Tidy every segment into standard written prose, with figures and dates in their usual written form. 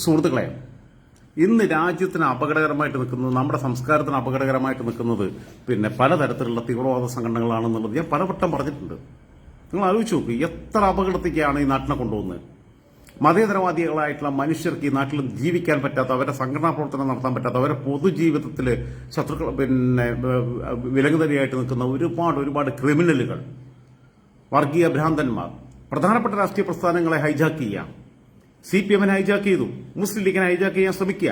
സുഹൃത്തുക്കളെ, ഇന്ന് രാജ്യത്തിന് അപകടകരമായിട്ട് നിൽക്കുന്നത്, നമ്മുടെ സംസ്കാരത്തിന് അപകടകരമായിട്ട് നിൽക്കുന്നത് പലതരത്തിലുള്ള തീവ്രവാദ സംഘടനകളാണെന്നുള്ളത് ഞാൻ പലവട്ടം പറഞ്ഞിട്ടുണ്ട്. നിങ്ങൾ ആലോചിച്ച് നോക്ക്, എത്ര അപകടത്തേക്കാണ് ഈ നാട്ടിനെ കൊണ്ടുപോകുന്നത്. മതേതരവാദികളായിട്ടുള്ള മനുഷ്യർക്ക് ഈ നാട്ടിൽ ജീവിക്കാൻ പറ്റാത്ത, അവരുടെ സംഘടനാ പ്രവർത്തനം നടത്താൻ പറ്റാത്ത, അവരുടെ പൊതുജീവിതത്തിൽ ശത്രുക്കൾ വിലങ്ങുതടിയായിട്ട് നിൽക്കുന്ന ഒരുപാട് ക്രിമിനലുകൾ, വർഗീയ ഭ്രാന്തന്മാർ, പ്രധാനപ്പെട്ട രാഷ്ട്രീയ പ്രസ്ഥാനങ്ങളെ ഹൈജാക്ക് ചെയ്യാം. CPM-നെ ഹൈജാക്ക് ചെയ്തു, മുസ്ലിം ലീഗിനെ ഹൈജാക്ക് ചെയ്യാൻ ശ്രമിക്കുക.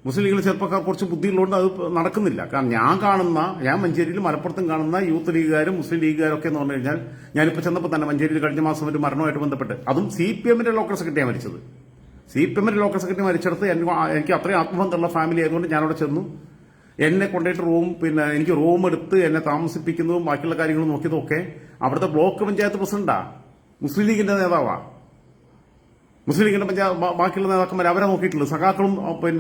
മുസ്ലിം ലീഗിലെ ചെറുപ്പക്കാർ കുറച്ച് ബുദ്ധിയുള്ളതുകൊണ്ട് അത് നടക്കുന്നില്ല. കാരണം ഞാൻ മഞ്ചേരിയിൽ മലപ്പുറത്തും കാണുന്ന യൂത്ത് ലീഗുകാരും മുസ്ലിം ലീഗുകാരും ഒക്കെ എന്ന് പറഞ്ഞു കഴിഞ്ഞാൽ, ഞാനിപ്പോൾ ചെന്നപ്പോൾ തന്നെ മഞ്ചേരിയിൽ കഴിഞ്ഞ മാസം ഒരു മരണമായിട്ട് ബന്ധപ്പെട്ട്, അതും CPM-ന്റെ ലോക്കൽ സെക്രട്ടറിയാണ് മരിച്ചത്. CPM-ന്റെ ലോക്കൽ സെക്രട്ടറി മരിച്ചെടുത്ത് എനിക്ക് അത്രയും ആത്മബന്ധമുള്ള ഫാമിലി ആയതുകൊണ്ട് ഞാനവിടെ ചെന്നു. എന്നെ കൊണ്ടുപോയിട്ട് എനിക്ക് റൂം എടുത്ത് എന്നെ താമസിപ്പിക്കുന്നതും ബാക്കിയുള്ള കാര്യങ്ങളും നോക്കിയതും ഒക്കെ അവിടുത്തെ ബ്ലോക്ക് പഞ്ചായത്ത് പ്രസിഡന്റാ, മുസ്ലിം ലീഗിന്റെ നേതാവാ. മുസ്ലിം ലീഗിന്റെ ബാക്കിയുള്ള നേതാക്കന്മാർ അവരെ നോക്കിയിട്ടുള്ളത്, സഖാക്കളും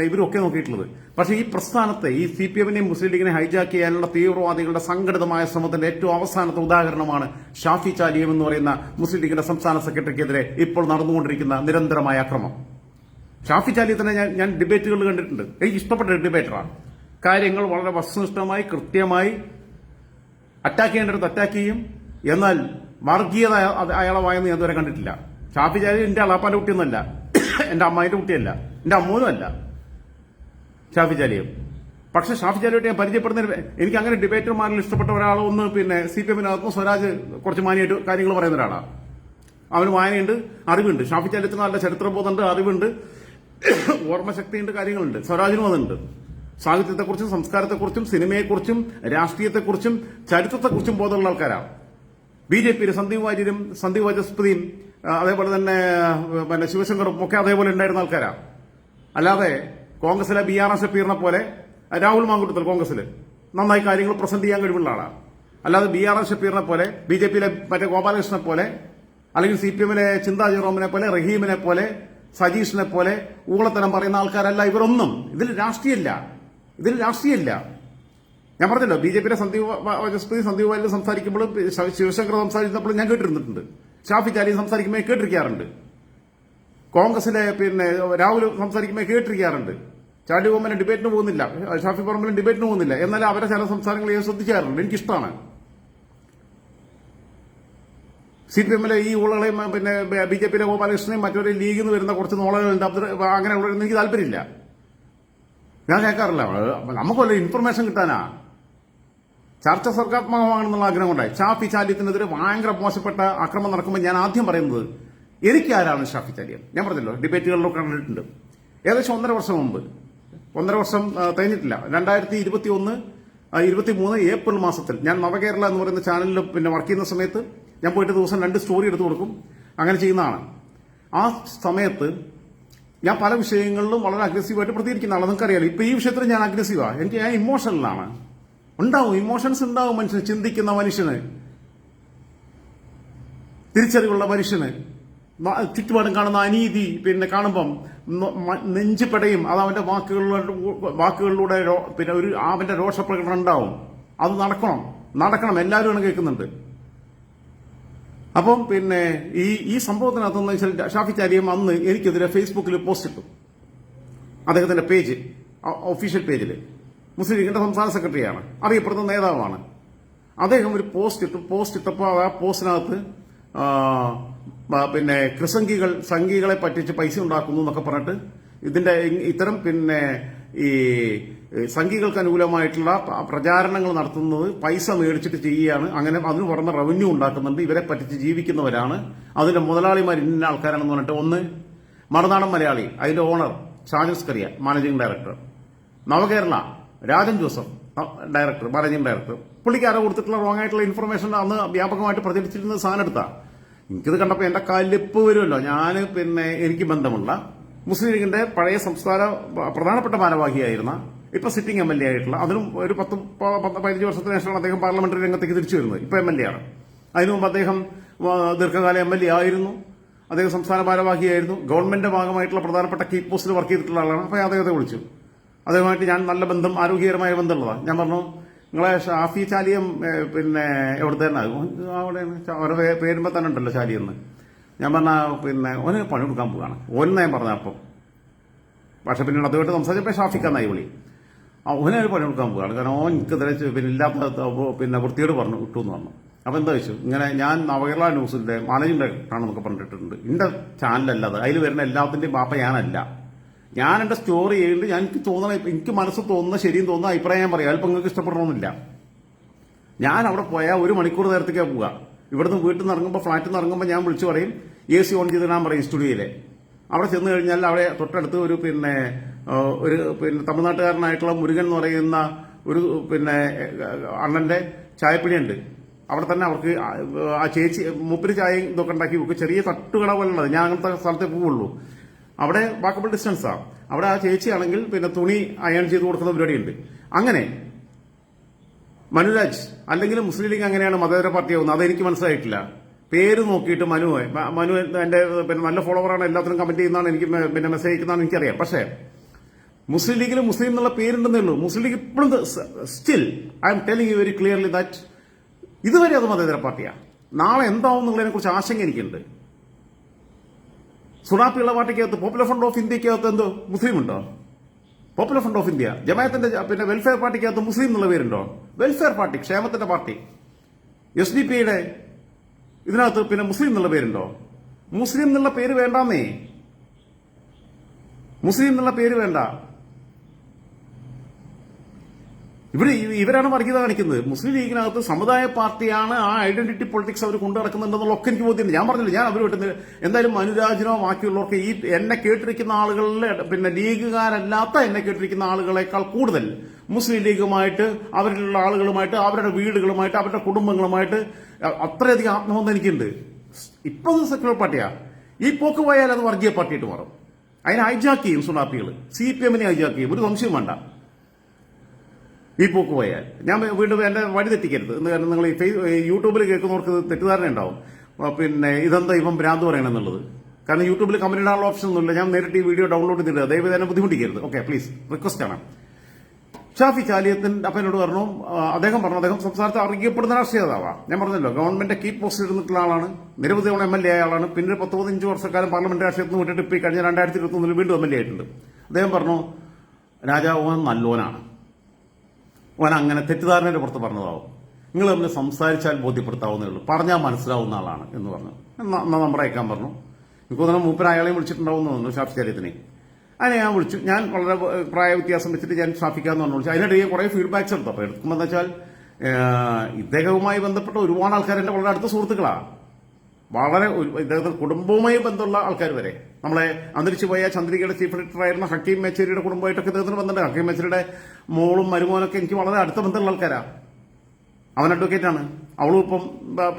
ഇവരും ഒക്കെ നോക്കിയിട്ടുള്ളത്. പക്ഷേ ഈ പ്രസ്ഥാനത്തെ, ഈ CPM-നെയും മുസ്ലിം ലീഗിനെ ഹൈജാക്ക് ചെയ്യാനുള്ള തീവ്രവാദികളുടെ സംഘടിതമായ ശ്രമത്തിന്റെ ഏറ്റവും അവസാനത്തെ ഉദാഹരണമാണ് ഷാഫി ചാലിയം എന്ന് പറയുന്ന മുസ്ലിം ലീഗിന്റെ സംസ്ഥാന സെക്രട്ടറിക്കെതിരെ ഇപ്പോൾ നടന്നുകൊണ്ടിരിക്കുന്ന നിരന്തരമായ അക്രമം. ഷാഫി ചാലിയത്തിനെ ഞാൻ ഡിബേറ്റുകൾ കണ്ടിട്ടുണ്ട്. എനിക്ക് ഇഷ്ടപ്പെട്ട ഡിബേറ്ററാണ്. കാര്യങ്ങൾ വളരെ വസ്തുനിഷ്ഠമായി കൃത്യമായി അറ്റാക്ക് ചെയ്യേണ്ടത് അറ്റാക്ക് ചെയ്യും. എന്നാൽ വർഗീയത അയാളെ വായെന്ന് ഞാൻ ഇതുവരെ കണ്ടിട്ടില്ല. ഷാഫി ചാലി എന്റെ അളാപ്പാന്റെ കുട്ടിയൊന്നുമല്ല, എന്റെ അമ്മായിന്റെ കുട്ടിയല്ല, എന്റെ അമ്മൂനും അല്ല ഷാഫി ചാലിയും. പക്ഷെ ഷാഫി ചാലിയോട്ട് ഞാൻ പരിചയപ്പെടുന്ന, എനിക്ക് അങ്ങനെ ഡിബേറ്റർമാരിൽ ഇഷ്ടപ്പെട്ട ഒരാളൊന്ന് CPM-നകത്തുനിന്ന് സ്വരാജ് കുറച്ച് മാനിയായിട്ട് കാര്യങ്ങൾ പറയുന്ന ഒരാളാണ്. അവന് വായനയുണ്ട്, അറിവുണ്ട്. ഷാഫി ചാലിയത്തിന് നല്ല ചരിത്രബോധമുണ്ട്, അറിവുണ്ട്, ഓർമ്മശക്തിയുണ്ട്, കാര്യങ്ങളുണ്ട്. സ്വരാജിനും അതുണ്ട്. സാഹിത്യത്തെക്കുറിച്ചും സംസ്കാരത്തെക്കുറിച്ചും സിനിമയെക്കുറിച്ചും രാഷ്ട്രീയത്തെക്കുറിച്ചും ചരിത്രത്തെക്കുറിച്ചും ബോധമുള്ള ആൾക്കാരാണ്. BJP-യിൽ സന്ദീപ് വാര്യരും സന്ദീപ് വാചസ്പതിയും അതേപോലെ തന്നെ ശിവശങ്കറും ഒക്കെ അതേപോലെ ഉണ്ടായിരുന്ന ആൾക്കാരാണ്. അല്ലാതെ കോൺഗ്രസിലെ BR ഷപ്പീറിനെ പോലെ രാഹുൽ മാങ്കുട്ടത്തിൽ കോൺഗ്രസിൽ നന്നായി കാര്യങ്ങൾ പ്രസന്റ് ചെയ്യാൻ കഴിവുള്ള ആളാണ്. അല്ലാതെ BR ഷപ്പീറിനെ പോലെ, BJP-യിലെ മറ്റേ ഗോപാലകൃഷ്ണനെ പോലെ, അല്ലെങ്കിൽ CPM-ലെ ചിന്താ ജെറോമിനെ പോലെ, റഹീമിനെ പോലെ, സജീഷിനെ പോലെ ഊളത്തരം പറയുന്ന ആൾക്കാരല്ല ഇവരൊന്നും. ഇതിൽ രാഷ്ട്രീയമില്ല. ഞാൻ പറഞ്ഞല്ലോ, BJP-യിലെ സന്ദീപ് വാര്യർ സംസാരിക്കുമ്പോൾ, ശിവശങ്കർ സംസാരിച്ചപ്പോൾ ഞാൻ കേട്ടിരുന്നിട്ടുണ്ട്. ഷാഫി ചാലി സംസാരിക്കുമ്പോൾ കേട്ടിരിക്കാറുണ്ട്. കോൺഗ്രസിലെ രാഹുൽ സംസാരിക്കുമ്പോൾ കേട്ടിരിക്കാറുണ്ട്. ചാണ്ടി കോമനെ ഡിബേറ്റിന് പോകുന്നില്ല, ഷാഫി പറമ്പിലും ഡിബേറ്റിന് പോകുന്നില്ല. എന്നാൽ അവരെ ചില സംസാരങ്ങൾ ഞാൻ ശ്രദ്ധിക്കാറുണ്ട്, എനിക്കിഷ്ടമാണ്. CPM-ലെ ഈ ഊളകളെയും BJP-യിലെ ഗോപാലകൃഷ്ണനെയും മറ്റൊരു ലീഗിൽ നിന്ന് വരുന്ന കുറച്ച് നോളകളുണ്ട്, അങ്ങനെയുള്ളവരൊന്നും എനിക്ക് താല്പര്യമില്ല. ഞാൻ കേൾക്കാറില്ല. നമുക്കല്ല ഇൻഫർമേഷൻ കിട്ടാനാ. ചർച്ച സർഗാത്മകമാണെന്നുള്ള ആഗ്രഹം കൊണ്ടായി. ഷാഫി ചാലിയത്തിനെതിരെ ഭയങ്കര മോശപ്പെട്ട ആക്രമണം നടക്കുമ്പോൾ ഞാൻ ആദ്യം പറയുന്നത്, എനിക്ക് ആരാണ് ഷാഫി ചാലിയൻ? ഞാൻ പറഞ്ഞല്ലോ, ഡിബേറ്റുകളിലൊക്കെ കണ്ടിട്ടുണ്ട്. ഏകദേശം 1.5 വർഷം മുമ്പ്, 1.5 വർഷം കഴിഞ്ഞിട്ടില്ല, 2021-23 ഏപ്രിൽ മാസത്തിൽ ഞാൻ നവകേരള എന്ന് പറയുന്ന ചാനലിൽ വർക്ക് ചെയ്യുന്ന സമയത്ത് ഞാൻ പോയിട്ട് ദിവസം 2 സ്റ്റോറി എടുത്തു കൊടുക്കും. അങ്ങനെ ചെയ്യുന്നതാണ്. ആ സമയത്ത് ഞാൻ പല വിഷയങ്ങളിലും വളരെ അഗ്രസീവായിട്ട് പ്രതികരിക്കുന്ന ആളാണ്. നിങ്ങൾക്കറിയാലോ, ഇപ്പൊ ഈ വിഷയത്തിൽ ഞാൻ അഗ്രസീവാണ്. ഞാൻ ഇമോഷണലാണ്. ഉണ്ടാവും, ഇമോഷൻസ് ഉണ്ടാവും മനുഷ്യന്. ചിന്തിക്കുന്ന മനുഷ്യന്, തിരിച്ചറിവുള്ള മനുഷ്യന് ചുറ്റുപാടും കാണുന്ന അനീതി കാണുമ്പം നെഞ്ചുപെടയും. അത് അവന്റെ വാക്കുകളിലൂടെ അവന്റെ രോഷപ്രകടനം ഉണ്ടാവും. അത് നടക്കണം. എല്ലാവരും കേൾക്കുന്നുണ്ട്. അപ്പം ഈ സംഭവത്തിനകത്തെന്ന് വെച്ചാൽ, ഷാഫി ചാലിയം അന്ന് എനിക്കെതിരെ ഫേസ്ബുക്കിൽ പോസ്റ്റ് ഇട്ടു. അദ്ദേഹത്തിന്റെ പേജ്, ഒഫീഷ്യൽ പേജിൽ. മുസ്ലിം ലീഗിന്റെ സംസ്ഥാന സെക്രട്ടറിയാണ്, അറിയപ്പെടുന്ന നേതാവാണ്. അദ്ദേഹം ഒരു പോസ്റ്റ് ഇട്ടപ്പോൾ ആ പോസ്റ്റിനകത്ത് സംഘികളെ പറ്റിച്ച് പൈസ ഉണ്ടാക്കുന്നു എന്നൊക്കെ പറഞ്ഞിട്ട് ഇത്തരം ഈ സംഘികൾക്ക് അനുകൂലമായിട്ടുള്ള പ്രചാരണങ്ങൾ നടത്തുന്നത് പൈസ മേടിച്ചിട്ട് ചെയ്യുകയാണ്. അങ്ങനെ അതിന് പുറമെ റവന്യൂ ഉണ്ടാക്കുന്നുണ്ട്. ഇവരെ പറ്റിച്ച് ജീവിക്കുന്നവരാണ്. അതിന്റെ മുതലാളിമാർ ഇന്ന ആൾക്കാരാണെന്ന് പറഞ്ഞിട്ട്, ഒന്ന് മറുനാടൻ മലയാളി, അതിന്റെ owner Shajas Kariya, managing director. Navakerala Rajan Joseph, director, managing director. പുള്ളിക്കാരെ കൊടുത്തിട്ടുള്ള റോങ് ആയിട്ടുള്ള ഇൻഫർമേഷൻ അന്ന് വ്യാപകമായിട്ട് പ്രചരിച്ചിരുന്ന സാധനം എടുത്താ. എനിക്കിത് കണ്ടപ്പോൾ എന്റെ കാലിലിപ്പ് വരുമല്ലോ. എനിക്ക് ബന്ധമുള്ള മുസ്ലിം ലീഗിന്റെ പഴയ സംസ്ഥാന പ്രധാനപ്പെട്ട ഭാരവാഹിയായിരുന്ന, ഇപ്പൊ സിറ്റിംഗ് MLA ആയിട്ടുള്ള, അതിനും ഒരു 10-15 വർഷത്തിന് ശേഷമാണ് അദ്ദേഹം പാർലമെന്ററി രംഗത്തേക്ക് തിരിച്ചു വരുന്നത്. ഇപ്പൊ MLA ആണ്. അതിനു മുമ്പ് അദ്ദേഹം ദീർഘകാല MLA ആയിരുന്നു. അദ്ദേഹം സംസ്ഥാന ഭാരവാഹിയായിരുന്നു. ഗവൺമെന്റിന്റെ ഭാഗമായിട്ടുള്ള പ്രധാനപ്പെട്ട കീ പോസ്റ്റിൽ വർക്ക് ചെയ്തിട്ടുള്ള ആളാണ്. അപ്പൊ അദ്ദേഹത്തെ വിളിച്ചു. അദ്ദേഹമായിട്ട് ഞാൻ നല്ല ബന്ധം, ആരോഗ്യകരമായ ബന്ധമുള്ളതാണ്. ഞാൻ പറഞ്ഞു, നിങ്ങളെ ഷാഫി ചാലിയം എവിടുത്തെ തന്നെ അവിടെയാണ്, അവരുടെ പേരുമ്പോൾ തന്നെ ഉണ്ടല്ലോ ചാലിയെന്ന്. ഞാൻ പറഞ്ഞ ഓന് പണി കൊടുക്കാൻ പോവാണ്. ഓനെന്നാ ഞാൻ പറഞ്ഞ. അപ്പം പക്ഷെ പിന്നീട് അതുമായിട്ട് സംസാരിച്ചപ്പോൾ ഷാഫിക്കാന്നായി വിളി. അവനൊരു പണി കൊടുക്കാൻ പോവുകയാണ്. കാരണം ഓൻ എനിക്കെതിരെ പിന്നെ ഇല്ലാത്ത പിന്നെ വൃത്തിയോട് പറഞ്ഞു വിട്ടു എന്ന് പറഞ്ഞു. അപ്പോൾ എന്താ വെച്ചു, ഇങ്ങനെ ഞാൻ നവകേരള ന്യൂസിന്റെ മാനേജിംഗ് ഡയറക്ടറാണെന്നൊക്കെ പറഞ്ഞിട്ടുണ്ട്. എന്റെ ചാനലല്ലാതെ അതിൽ വരുന്ന എല്ലാത്തിന്റെയും ബാപ്പ ഞാനല്ല. ഞാൻ എന്റെ സ്റ്റോറി ചെയ്യുന്നുണ്ട്. ഞാൻ എനിക്ക് തോന്നണ, എനിക്ക് മനസ്സ് തോന്നുന്ന ശരിയും തോന്നുന്ന അഭിപ്രായം ഞാൻ പറയാം. അല്പം നിങ്ങൾക്ക് ഇഷ്ടപ്പെടണമെന്നില്ല. ഞാൻ അവിടെ പോയാൽ 1 മണിക്കൂർ നേരത്തേക്കാണ് പോവുക. ഇവിടുന്ന് വീട്ടിൽ നിന്ന് ഇറങ്ങുമ്പോൾ, ഫ്ളാറ്റിൽ നിന്ന് ഇറങ്ങുമ്പോൾ ഞാൻ വിളിച്ചു പറയും AC ഓൺ ചെയ്തിടാൻ പറയും സ്റ്റുഡിയോയിലെ. അവിടെ ചെന്ന് കഴിഞ്ഞാൽ അവിടെ തൊട്ടടുത്ത് ഒരു പിന്നെ തമിഴ്നാട്ടുകാരനായിട്ടുള്ള മുരുകൻ എന്ന് പറയുന്ന ഒരു പിന്നെ അണ്ണന്റെ ചായപ്പിടിയുണ്ട്. അവിടെ തന്നെ അവർക്ക് ആ ചേച്ചി മൂപ്പര് ചായയും ഇതൊക്കെ ഉണ്ടാക്കി വെക്കും. ചെറിയ തട്ടുകട പോലുള്ളത്. ഞാൻ അങ്ങനത്തെ സ്ഥലത്തേ പോവുള്ളൂ. അവിടെ വാക്കബിൾ ഡിസ്റ്റൻസാ. അവിടെ ആ ചേച്ചിയാണെങ്കിൽ പിന്നെ തുണി അയൺ ചെയ്ത് കൊടുക്കുന്ന പരിപാടിയുണ്ട്. അങ്ങനെ മനുരാജ് അല്ലെങ്കിൽ മുസ്ലിം ലീഗ് അങ്ങനെയാണ് മതേതര പാർട്ടിയാവുന്നത്. അതെനിക്ക് മനസ്സിലായിട്ടില്ല. പേര് നോക്കിയിട്ട് മനു എന്റെ പിന്നെ നല്ല ഫോളോവറാണ്, എല്ലാത്തിനും കമന്റ് ചെയ്യുന്നതാണ്, എനിക്ക് പിന്നെ മെസ്സേജ് അയക്കുന്നതാണ് എനിക്കറിയാം. പക്ഷേ മുസ്ലിം ലീഗിൽ മുസ്ലിം എന്നുള്ള പേരുണ്ടെന്നേ ഉള്ളൂ. മുസ്ലിം ലീഗ് ഇപ്പോഴും still I M telling you very clearly that ഇതുവരെ അത് മതേതര പാർട്ടിയാണ്. നാളെ എന്താവും എന്നുള്ളതിനെ കുറിച്ച് ആശങ്ക എനിക്കുണ്ട്. സുഡാപ്പിയുള്ള പാർട്ടിക്കകത്ത് പോപ്പുലർ ഫ്രണ്ട് ഓഫ് ഇന്ത്യക്കകത്ത് എന്തോ മുസ്ലിം ഉണ്ടോ? പോപ്പുലർ ഫ്രണ്ട് ഓഫ് ഇന്ത്യ ജമാഅത്തിന്റെ പിന്നെ വെൽഫെയർ പാർട്ടിക്കകത്ത് മുസ്ലിം എന്നുള്ള പേരുണ്ടോ? വെൽഫെയർ പാർട്ടി, ക്ഷേമത്തിന്റെ പാർട്ടി. SDP-യുടെ ഇതിനകത്ത് പിന്നെ മുസ്ലിം എന്നുള്ള പേരുണ്ടോ? മുസ്ലിം എന്നുള്ള പേര് വേണ്ടാന്നേ. മുസ്ലിം എന്നുള്ള പേര് വേണ്ട. ഇവിടെ ഇവരാണ് വർഗീയത കാണിക്കുന്നത്. മുസ്ലിം ലീഗിനകത്ത് സമുദായ പാർട്ടിയാണ്. ആ ഐഡന്റിറ്റി പൊളിറ്റിക്സ് അവർ കൊണ്ടു നടക്കുന്നുണ്ടെന്നുള്ള ഒക്കെ എനിക്ക് ബോധ്യമുണ്ട്. ഞാൻ പറഞ്ഞില്ല, ഞാൻ അവർ വിട്ടുന്നത് എന്തായാലും മനുരാജിനോ ബാക്കിയുള്ളവർക്ക് ഈ എന്നെ കേട്ടിരിക്കുന്ന ആളുകളിലെ പിന്നെ ലീഗുകാരല്ലാത്ത എന്നെ കേട്ടിരിക്കുന്ന ആളുകളെക്കാൾ കൂടുതൽ മുസ്ലിം ലീഗുമായിട്ട്, അവരിലുള്ള ആളുകളുമായിട്ട്, അവരുടെ വീടുകളുമായിട്ട്, അവരുടെ കുടുംബങ്ങളുമായിട്ട് അത്രയധികം ആത്മബന്ധം എനിക്കുണ്ട്. ഇപ്പൊ സെക്യുലർ പാർട്ടിയാ. ഈ പോക്ക് പോയാൽ അത് വർഗീയ പാർട്ടിയായിട്ട് മാറും. അതിനെ ഹൈജാക്ക് ചെയ്യും സുഡാപ്പികൾ. CPM-നെ ഹൈജാക്ക് ചെയ്യും. ഒരു സംശയം വേണ്ട. ഈ പോക്ക് പോയാൽ ഞാൻ വീണ്ടും എന്റെ വഴി തെറ്റിക്കരുത്. കാരണം നിങ്ങൾ യൂട്യൂബിൽ കേൾക്കുന്നവർക്ക് തെറ്റിദ്ധാരണ ഉണ്ടാവും. പിന്നെ ഇതെന്താ ഇവൻ ഭ്രാന്ത് പറയണമെന്നുള്ളത്. കാരണം യൂട്യൂബിൽ കമന്റ് ഇടാനുള്ള ഓപ്ഷൻ ഒന്നുമില്ല. ഞാൻ നേരിട്ട് ഈ വീഡിയോ ഡൗൺലോഡ് ചെയ്തിട്ട് ദയവ് തന്നെ ബുദ്ധിമുട്ടിക്കരുത്. ഓക്കെ, പ്ലീസ്, റിക്വസ്റ്റ് ആണ്. ഷാഫി ചാലിയത്തിന്റെ അപ്പനോട് പറഞ്ഞു, അദ്ദേഹം സംസ്ഥാനത്ത് അറിയപ്പെടുന്ന രാഷ്ട്രീയ നേതാവാണ്. ഞാൻ പറഞ്ഞല്ലോ, ഗവൺമെന്റ് കീ പോസ്റ്റിൽ ഇരുന്നിട്ടുള്ള ആളാണ്. നിരവധി തവണ MLA ആയ ആളാണ്. പിന്നെ 10-15 വർഷക്കാലം പാർലമെന്റ് രാഷ്ട്രീയത്തിൽ നിന്ന് വിട്ടിട്ട് ഇപ്പൊ കഴിഞ്ഞ 2021 വീണ്ടും MLA ആയിട്ടുണ്ട്. അദ്ദേഹം പറഞ്ഞു, രാജാവ് നല്ലോനാണ്, ഓൻ അങ്ങനെ തെറ്റിദ്ധാരണയുടെ പുറത്ത് പറഞ്ഞതാവും. നിങ്ങൾ തമ്മിൽ സംസാരിച്ചാൽ ബോധ്യപ്പെടുത്താവുന്നേ ഉള്ളൂ, പറഞ്ഞാൽ മനസ്സിലാവുന്ന ആളാണ് എന്ന് പറഞ്ഞു. എന്നാ നമ്പർ അയക്കാൻ പറഞ്ഞു. എനിക്ക് തോന്നുന്നു മൂപ്പര് അയാളെയും വിളിച്ചിട്ടുണ്ടാവും എന്ന് തോന്നുന്നു, ഷാഫി ചാലിയത്തിനെ. അതിനെ ഞാൻ വിളിച്ചു. ഞാൻ വളരെ പ്രായ വ്യത്യാസം വെച്ചിട്ട് ഞാൻ ഷാഫിക്കാന്ന് പറഞ്ഞു വിളിച്ചു. അതിനിടയിൽ കുറെ ഫീഡ്ബാക്സ് എടുത്തു. അപ്പോൾ എടുക്കുമ്പോൾ എന്താ വെച്ചാൽ ഇദ്ദേഹവുമായി ബന്ധപ്പെട്ട ഒരുപാട് ആൾക്കാർ എന്റെ വളരെ അടുത്ത സുഹൃത്തുക്കളാണ്. വളരെ ഇദ്ദേഹത്തിന്റെ കുടുംബവുമായി ബന്ധമുള്ള ആൾക്കാർ വരെ. നമ്മളെ അന്തരിച്ചു പോയ ചന്ദ്രികയുടെ ചീഫ് എഡിറ്റർ ആയിരുന്ന ഹക്കീം മേച്ചേരിയുടെ കുടുംബമായിട്ടൊക്കെ ഇദ്ദേഹത്തിന് ബന്ധമുണ്ട്. ഹക്കീം മേച്ചേരിയുടെ മോളും മരുമോനൊക്കെ എനിക്ക് വളരെ അടുത്ത ബന്ധമുള്ള ആൾക്കാരാണ്. അവൻ അഡ്വക്കേറ്റാണ്. അവളും ഇപ്പം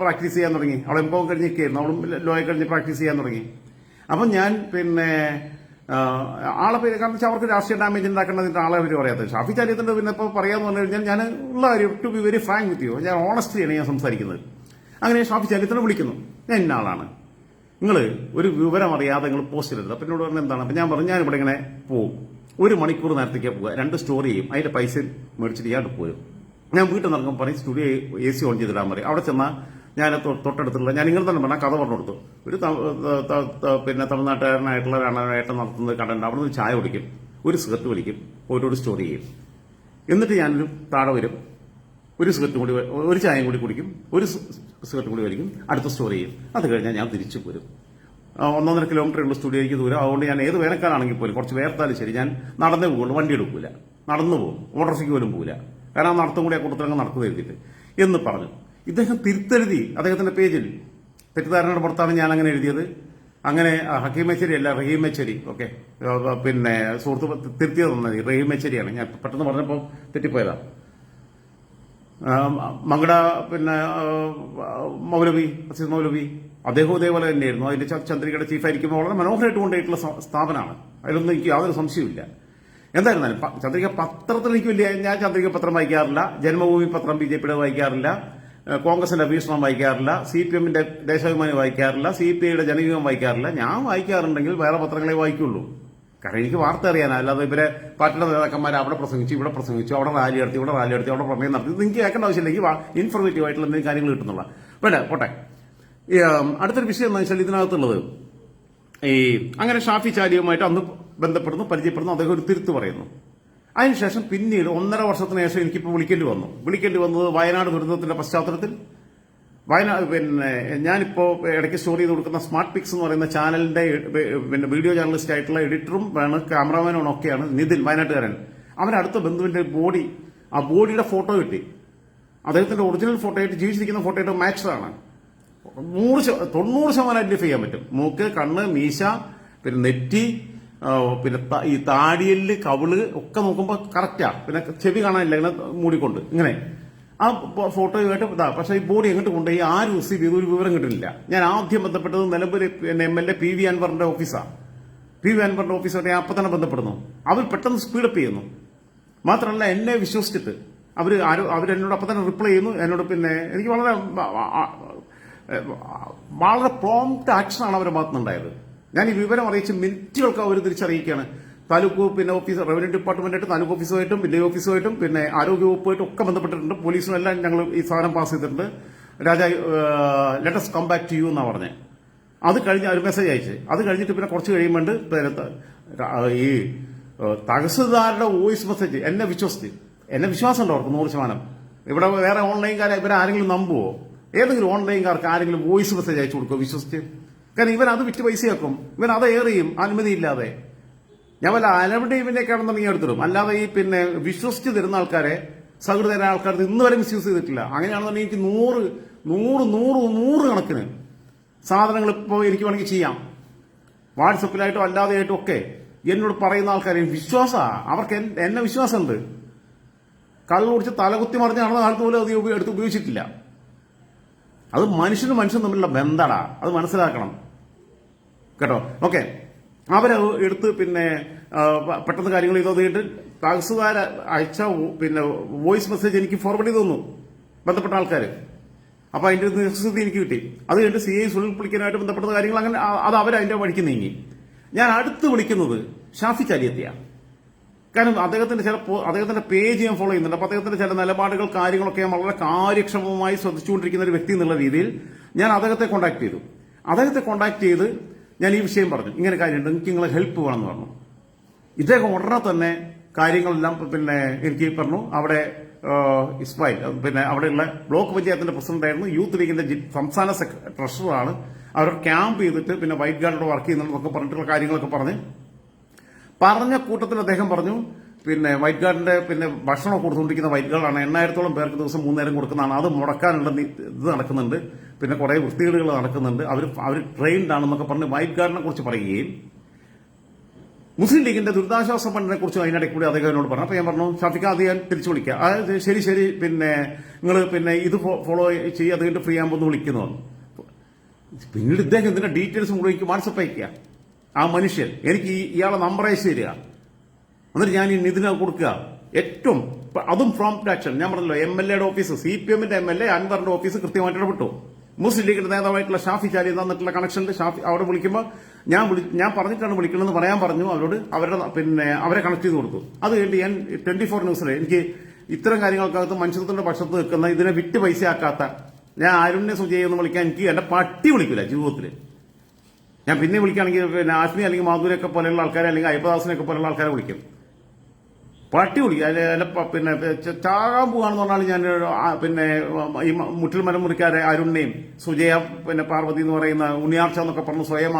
പ്രാക്ടീസ് ചെയ്യാൻ തുടങ്ങി. അവൾ എംകോം കഴിഞ്ഞിരിക്കുകയായിരുന്നു. അവളും ലോയെ കഴിഞ്ഞ് പ്രാക്ടീസ് ചെയ്യാൻ തുടങ്ങി. അപ്പം ഞാൻ പിന്നെ ആളെ പേര്, കാരണം വെച്ചാൽ അവർക്ക് രാഷ്ട്രീയ ഡാമേജ് ഉണ്ടാക്കേണ്ടതിന്റെ ആളെ പേര് പറയാത്തത്. ഷാഫി ചാലിയത്തിന്റെ പിന്നെ ഇപ്പോൾ പറയാന്ന് പറഞ്ഞു കഴിഞ്ഞാൽ ഞാൻ ഉള്ള കാര്യം, to be very frank with you, ഞാൻ ഓണസ്റ്റിയാണ് ഞാൻ സംസാരിക്കുന്നത്. അങ്ങനെ ഷാഫി ചാലിയത്തിനെ വിളിക്കുന്നു. ഞാൻ ഇന്ന ആളാണ്, നിങ്ങൾ ഒരു വിവരം അറിയാതെ നിങ്ങൾ പോസ്റ്റ് ചെയ്തത്. അപ്പം എന്നോട് പറഞ്ഞ എന്താണ്? അപ്പം ഞാൻ പറഞ്ഞു, ഞാനിവിടെ ഇങ്ങനെ പോകും, 1 മണിക്കൂർ നേരത്തേക്കാണ് പോവുക, 2 സ്റ്റോറി ചെയ്യും, അതിന്റെ പൈസ മേടിച്ചിട്ട് ഇയാൾ പോരും. ഞാൻ വീട്ടിൽ നിന്ന് ഇറങ്ങുമ്പോൾ പറയും സ്റ്റുഡിയോ AC ഓൺ ചെയ്തിടാൻ പറയും. അവിടെ ചെന്നാൽ ഞാൻ തൊട്ടടുത്തുള്ള, ഞാൻ ഇങ്ങനെ തന്നെ പറഞ്ഞാൽ കഥ പറഞ്ഞു കൊടുത്തു. ഒരു പിന്നെ തമിഴ്നാട്ടുകാരനായിട്ടുള്ള ഏട്ടൻ നടത്തുന്നത് കണ്ടന്റ്. അവിടെ നിന്ന് ചായ കുടിക്കും, ഒരു സിഗരറ്റ് വലിക്കും, ഒരു സ്റ്റോറി ചെയ്യും. എന്നിട്ട് ഞാനൊരു താഴെ വരും, ഒരു സിഗരറ്റും കൂടി, ഒരു ചായയും കൂടി കുടിക്കും, ഒരു സിഗരറ്റും കൂടി വലിക്കും, അടുത്ത സ്റ്റോറി ചെയ്യും. അത് കഴിഞ്ഞാൽ ഞാൻ തിരിച്ചു പോരും. 1.5 കിലോമീറ്ററുള്ള സ്റ്റുഡിയോയ്ക്ക് ദൂരം. അതുകൊണ്ട് ഞാൻ ഏത് വേനൽക്കാലാണെങ്കിൽ പോലും കുറച്ച് വേർത്താലും ശരി, ഞാൻ നടന്നേ പോകുള്ളൂ, വണ്ടി എടുക്കൂല, നടന്നു പോകും, ഓട്ടോറിക്ഷയ്ക്ക് പോലും പോകില്ല. കാരണം നടത്തും കൂടി ആ കൂട്ടത്തിലങ്ങ് നടക്കുന്നത് എഴുതിയിട്ട് എന്ന് പറഞ്ഞു. ഇദ്ദേഹം തിരുത്തെഴുതി അദ്ദേഹത്തിന്റെ പേജിൽ. തെറ്റിദ്ധാരണയുടെ പുറത്താണ് ഞാൻ അങ്ങനെ എഴുതിയത്. അങ്ങനെ ഹക്കീം മേച്ചേരി അല്ല, റഹീം മേച്ചേരി. ഓക്കെ, പിന്നെ സുഹൃത്ത് തിരുത്തിയത് തന്നത് റഹീം മേച്ചേരിയാണ്. ഞാൻ പെട്ടെന്ന് പറഞ്ഞപ്പോൾ തെറ്റിപ്പോയതാ. മങ്കട പിന്നെ മൗലവി, അസീസ് മൗലവി, അദ്ദേഹവും ഇതേപോലെ തന്നെയായിരുന്നു. അതിന്റെ ചന്ദ്രികയുടെ ചീഫായിരിക്കുമ്പോൾ വളരെ മനോഹരമായിട്ട് കൊണ്ടുപോയിട്ടുള്ള സ്ഥാപനമാണ്. അതിലൊന്നും എനിക്ക് യാതൊരു സംശയമില്ല. എന്തായിരുന്നാലും ചന്ദ്രിക പത്രത്തിൽ എനിക്ക് വലിയ, ഞാൻ ചന്ദ്രിക പത്രം വായിക്കാറില്ല, ജന്മഭൂമി പത്രം BJPയുടെ വായിക്കാറില്ല, കോൺഗ്രസിന്റെ വീക്ഷണം വായിക്കാറില്ല, CPM-ന്റെ ദേശാഭിമാനി വായിക്കാറില്ല, CPI-യുടെ ജനയുഗം വായിക്കാറില്ല. ഞാൻ വായിക്കാറുണ്ടെങ്കിൽ വേറെ പത്രങ്ങളെ വായിക്കുള്ളൂ. കാരണം എനിക്ക് വാർത്ത അറിയാനാ. അല്ലാതെ ഇവരെ പാർട്ടിയുടെ നേതാക്കന്മാർ അവിടെ പ്രസംഗിച്ചു, ഇവിടെ പ്രസംഗിച്ചു, അവിടെ റാലി നടത്തി, ഇവിടെ റാലി നടത്തി, അവിടെ പ്രമേയം നടത്തി, ഇത് എനിക്ക് കേൾക്കേണ്ട ആവശ്യമില്ല. എനിക്ക് ഇൻഫോർമേറ്റീവ് ആയിട്ടുള്ള എന്തെങ്കിലും കാര്യങ്ങൾ കിട്ടുന്നുള്ള. വേണ്ട, പോട്ടെ. അടുത്തൊരു വിഷയം എന്താ വെച്ചാൽ ഇതിനകത്തുള്ളത്, ഈ അങ്ങനെ ഷാഫി ചാലിയുമായിട്ട് അന്ന് ബന്ധപ്പെടുന്നു, പരിചയപ്പെടുന്നു, അദ്ദേഹം ഒരു തിരുത്ത് പറയുന്നു. അതിനുശേഷം പിന്നീട് 1.5 വർഷത്തിന് ശേഷം എനിക്കിപ്പോൾ വിളിക്കേണ്ടി വന്നത് വയനാട് ദുരന്തത്തിന്റെ പശ്ചാത്തലത്തിൽ. ഞാനിപ്പോ ഇടയ്ക്ക് സ്റ്റോറി ചെയ്ത് കൊടുക്കുന്ന സ്മാർട്ട് പിക്സ് എന്ന് പറയുന്ന ചാനലിന്റെ വീഡിയോ ജേർണലിസ്റ്റ് ആയിട്ടുള്ള എഡിറ്ററും ക്യാമറാമാനും ഒക്കെയാണ് നിതിൻ, വയനാട്ടുകാരൻ. അവരടുത്ത ബന്ധുവിന്റെ ആ ബോഡിയുടെ ഫോട്ടോ കിട്ടി. അദ്ദേഹത്തിന്റെ ഒറിജിനൽ ഫോട്ടോ ആയിട്ട്, ജീവിച്ചിരിക്കുന്ന ഫോട്ടോ ആയിട്ട് മാച്ചാണ്. 90% ഐഡന്റിഫൈ ചെയ്യാൻ പറ്റും. മൂക്ക്, കണ്ണ്, മീശ, പിന്നെ നെറ്റി, പിന്നെ ഈ താടിയല്, കവിള് ഒക്കെ നോക്കുമ്പോൾ കറക്റ്റാ. പിന്നെ ചെവി കാണാനില്ല, ഇങ്ങനെ മൂടിക്കൊണ്ട് ഇങ്ങനെ ആ ഫോട്ടോയുമായിട്ട് പക്ഷേ ഈ ബോഡി എങ്ങോട്ട് കൊണ്ടുപോയി ആര് റിസീവ് ചെയ്തു ഒരു വിവരം കിട്ടുന്നില്ല. ഞാൻ ആദ്യം ബന്ധപ്പെട്ടത് നിലമ്പൂർ MLA PV അൻവറിന്റെ ഓഫീസാണ്. PV അൻവറിന്റെ ഓഫീസായിട്ട് അപ്പം തന്നെ ബന്ധപ്പെടുന്നു. അവർ പെട്ടെന്ന് സ്പീഡപ്പ് ചെയ്യുന്നു. മാത്രമല്ല എന്നെ വിശ്വസിച്ചിട്ട് അവരെന്നോട് അപ്പം തന്നെ റിപ്ലൈ ചെയ്യുന്നു. എന്നോട് പിന്നെ എനിക്ക് വളരെ പ്രോംപ്റ്റ് ആക്ഷനാണ് അവരുടെ ഭാഗത്തുനിന്നുണ്ടായത്. ഞാൻ ഈ വിവരം അറിയിച്ച് മിനിറ്റുകൾക്ക് അവർ തിരിച്ചറിയിക്കുകയാണ്. താലൂക്ക് പിന്നെ ഓഫീസ്, റവന്യൂ ഡിപ്പാർട്ട്മെന്റായിട്ട്, താലൂക്ക് ഓഫീസുമായിട്ടും വില്ലേജ് ഓഫീസുമായിട്ടും പിന്നെ ആരോഗ്യ വകുപ്പുമായിട്ടും ഒക്കെ ബന്ധപ്പെട്ടിട്ടുണ്ട്. പോലീസിനും എല്ലാം ഞങ്ങൾ ഈ സാധനം പാസ് ചെയ്തിട്ടുണ്ട്. Let us come back to you എന്നാ പറഞ്ഞത്. അത് കഴിഞ്ഞ് ഒരു മെസ്സേജ് അയച്ച് അത് കഴിഞ്ഞിട്ട് പിന്നെ കുറച്ച് കഴിയുമ്പോൾ ഈ തഹസിൽദാരുടെ വോയിസ് മെസ്സേജ് എന്നെ വിശ്വാസമുണ്ടോ അവർക്ക് 100%? ഇവിടെ വേറെ ഓൺലൈൻകാരെ ഇവരാരെങ്കിലും നമ്പുവോ? ഏതെങ്കിലും ഓൺലൈൻകാർക്ക് ആരെങ്കിലും വോയിസ് മെസ്സേജ് അയച്ചു കൊടുക്കുമോ വിശ്വസിച്ച്? കാരണം ഇവൻ അത് വിറ്റ് പൈസയാക്കും, ഇവൻ അത് ഏറിയും അനുമതിയില്ലാതെ. ഞാൻ വല്ല അലവടീവിനേക്കാണെന്നുണ്ടെങ്കിൽ എടുത്തിടും. അല്ലാതെ ഈ പിന്നെ വിശ്വസിച്ച് തരുന്ന ആൾക്കാരെ, സഹൃദയരായ ആൾക്കാർ ഇന്ന് വരെ മിസ്യൂസ് ചെയ്തിട്ടില്ല. അങ്ങനെയാണെന്നുണ്ടെങ്കിൽ എനിക്ക് 100 കണക്കിന് സാധനങ്ങൾ ഇപ്പോൾ എനിക്ക് വേണമെങ്കിൽ ചെയ്യാം. വാട്സപ്പിലായിട്ടോ അല്ലാതെയായിട്ടോ ഒക്കെ എന്നോട് പറയുന്ന ആൾക്കാരെ വിശ്വാസമാണ്. അവർക്ക് എന്നെ വിശ്വാസമുണ്ട്. കള്ളു കുടിച്ച് തലകുത്തി മറിഞ്ഞ് നടന്ന കാലത്ത് പോലും അത് എടുത്ത് ഉപയോഗിച്ചിട്ടില്ല. അത് മനുഷ്യനും തമ്മിലുള്ള ബന്ധടാ, അത് മനസ്സിലാക്കണം കേട്ടോ. ഓക്കെ, അവരെ എടുത്ത് പിന്നെ പെട്ടെന്ന് കാര്യങ്ങൾ ചെയ്തോന്നിട്ട് തഹസിൽദാർ അയച്ച പിന്നെ വോയിസ് മെസ്സേജ് എനിക്ക് ഫോർവേഡ് ചെയ്ത് തന്നു ബന്ധപ്പെട്ട ആൾക്കാർ. അപ്പൊ അതിന്റെ നിശ്ചിതി എനിക്ക് കിട്ടി. അത് കഴിഞ്ഞിട്ട് CI സുനിൽ പുളിക്കനായിട്ട് ബന്ധപ്പെടുന്ന കാര്യങ്ങൾ അങ്ങനെ അത് അവരതിന്റെ വഴിക്ക് നീങ്ങി. ഞാൻ അടുത്ത് വിളിക്കുന്നത് ഷാഫി ചാലിയത്തെയാണ്. കാരണം അദ്ദേഹത്തിന്റെ പേജ് ഞാൻ ഫോളോ ചെയ്യുന്നുണ്ട്. അപ്പൊ അദ്ദേഹത്തിന്റെ ചില നിലപാടുകൾ, കാര്യങ്ങളൊക്കെ ഞാൻ വളരെ കാര്യക്ഷമമായി ശ്രദ്ധിച്ചുകൊണ്ടിരിക്കുന്ന ഒരു വ്യക്തി എന്നുള്ള രീതിയിൽ ഞാൻ അദ്ദേഹത്തെ കോൺടാക്ട് ചെയ്ത് ഞാൻ ഈ വിഷയം പറഞ്ഞു. ഇങ്ങനെ കാര്യമുണ്ട്, എനിക്ക് നിങ്ങളെ ഹെൽപ്പ് വേണമെന്ന് പറഞ്ഞു. ഇദ്ദേഹം ഉടനെ തന്നെ കാര്യങ്ങളെല്ലാം പിന്നെ എനിക്ക് പറഞ്ഞു. അവിടെ ഇസ്മായിൽ പിന്നെ അവിടെയുള്ള ബ്ലോക്ക് പഞ്ചായത്തിന്റെ പ്രസിഡന്റായിരുന്നു, യൂത്ത് ലീഗിന്റെ സംസ്ഥാന ട്രഷററാണ്. അവർ ക്യാമ്പ് ചെയ്തിട്ട് പിന്നെ വൈറ്റ് ഗാർഡോട് വർക്ക് ചെയ്യുന്നതൊക്കെ പറഞ്ഞിട്ടുള്ള കാര്യങ്ങളൊക്കെ പറഞ്ഞ കൂട്ടത്തിൽ അദ്ദേഹം പറഞ്ഞു പിന്നെ വൈറ്റ് ഗാർഡിന്റെ പിന്നെ ഭക്ഷണം കൊടുത്തുകൊണ്ടിരിക്കുന്ന വൈറ്റ് ഗാർഡാണ് 8,000-ഓളം പേർക്ക് ദിവസം 3 നേരം കൊടുക്കുന്നതാണ്. അത് മുടക്കാനുള്ള ഇത് നടക്കുന്നുണ്ട്. പിന്നെ കുറെ വൃത്തികേടുകൾ നടക്കുന്നുണ്ട്. അവർ ട്രെയിൻഡ് ആണെന്നൊക്കെ പറഞ്ഞ് വൈറ്റ് ഗാർഡിനെ കുറിച്ച് പറയുകയും മുസ്ലിം ലീഗിന്റെ ദുരിതാശ്വാസ ഫണ്ടിനെ കുറിച്ച് അതിനിടയ്ക്ക് കൂടി അദ്ദേഹം എന്നോട് പറഞ്ഞു. അപ്പൊ ഞാൻ പറഞ്ഞു, ഷാഫിക്ക അത് ഞാൻ തിരിച്ചു വിളിക്കാം. അതായത് ശരി പിന്നെ നിങ്ങൾ പിന്നെ ഇത് ഫോളോ ചെയ്യുക, അത് കഴിഞ്ഞിട്ട് ഫ്രീ ആകുമ്പോൾ ഒന്ന് വിളിക്കുന്നു. പിന്നീട് ഇദ്ദേഹം ഇതിന്റെ ഡീറ്റെയിൽസ് മുഴുവൻ എനിക്ക് വാട്സപ്പ് അയക്കുക. ആ മനുഷ്യൻ എനിക്ക് ഇയാളെ നമ്പർ അയച്ചു തരിക. എന്നിട്ട് ഞാൻ ഈ നിതിന് കൊടുക്കുക. ഏറ്റവും അതും പ്രോംപ്റ്റ് ആക്ഷൻ. ഞാൻ പറഞ്ഞല്ലോ, MLAയുടെ ഓഫീസ്, CPMന്റെ MLA അൻവറിന്റെ ഓഫീസ് കൃത്യമായിട്ട് ഇടപെട്ടു. മുസ്ലിം ലീഗിന്റെ നേതാവായിട്ടുള്ള ഷാഫി ചാലി തന്നിട്ടുള്ള കണക്ഷനിൽ ഷാഫി അവിടെ വിളിക്കുമ്പോൾ ഞാൻ പറഞ്ഞിട്ടാണ് വിളിക്കണമെന്ന് പറയാൻ പറഞ്ഞു അവരോട്. അവരെ കണക്ട് ചെയ്ത് കൊടുത്തു. അത് കഴിഞ്ഞ് ഞാൻ 24 ന്യൂസിൽ എനിക്ക് ഇത്തരം കാര്യങ്ങൾക്കകത്ത് മനുഷ്യത്വത്തിന്റെ പക്ഷത്ത് നിൽക്കുന്ന, ഇതിനെ വിറ്റ് പൈസയാക്കാത്ത, ഞാൻ ആരുണ്യ സുജയൊന്നും വിളിക്കാൻ എനിക്ക് എന്റെ പട്ടി വിളിക്കില്ല ജീവിതത്തിൽ. ഞാൻ പിന്നെ വിളിക്കുകയാണെങ്കിൽ പിന്നെ ആഷ്മി അല്ലെങ്കിൽ മാധുരൊക്കെ പോലെയുള്ള ആൾക്കാരെ, അല്ലെങ്കിൽ അയ്യപ്പദാസിനെയൊക്കെ പോലെയുള്ള ആൾക്കാരെ വിളിക്കും. പട്ടി വിളിക്കും. അതിൽ പിന്നെ ചാകാൻ പോവാണെന്ന് പറഞ്ഞാൽ ഞാൻ പിന്നെ ഈ മുട്ടിൽ മരം മുറിക്കാരെ അരുണിനെയും സുജയ പിന്നെ പാർവതി എന്ന് പറയുന്ന ഉണ്ണിയാർച്ച എന്നൊക്കെ പറഞ്ഞ് സ്വയം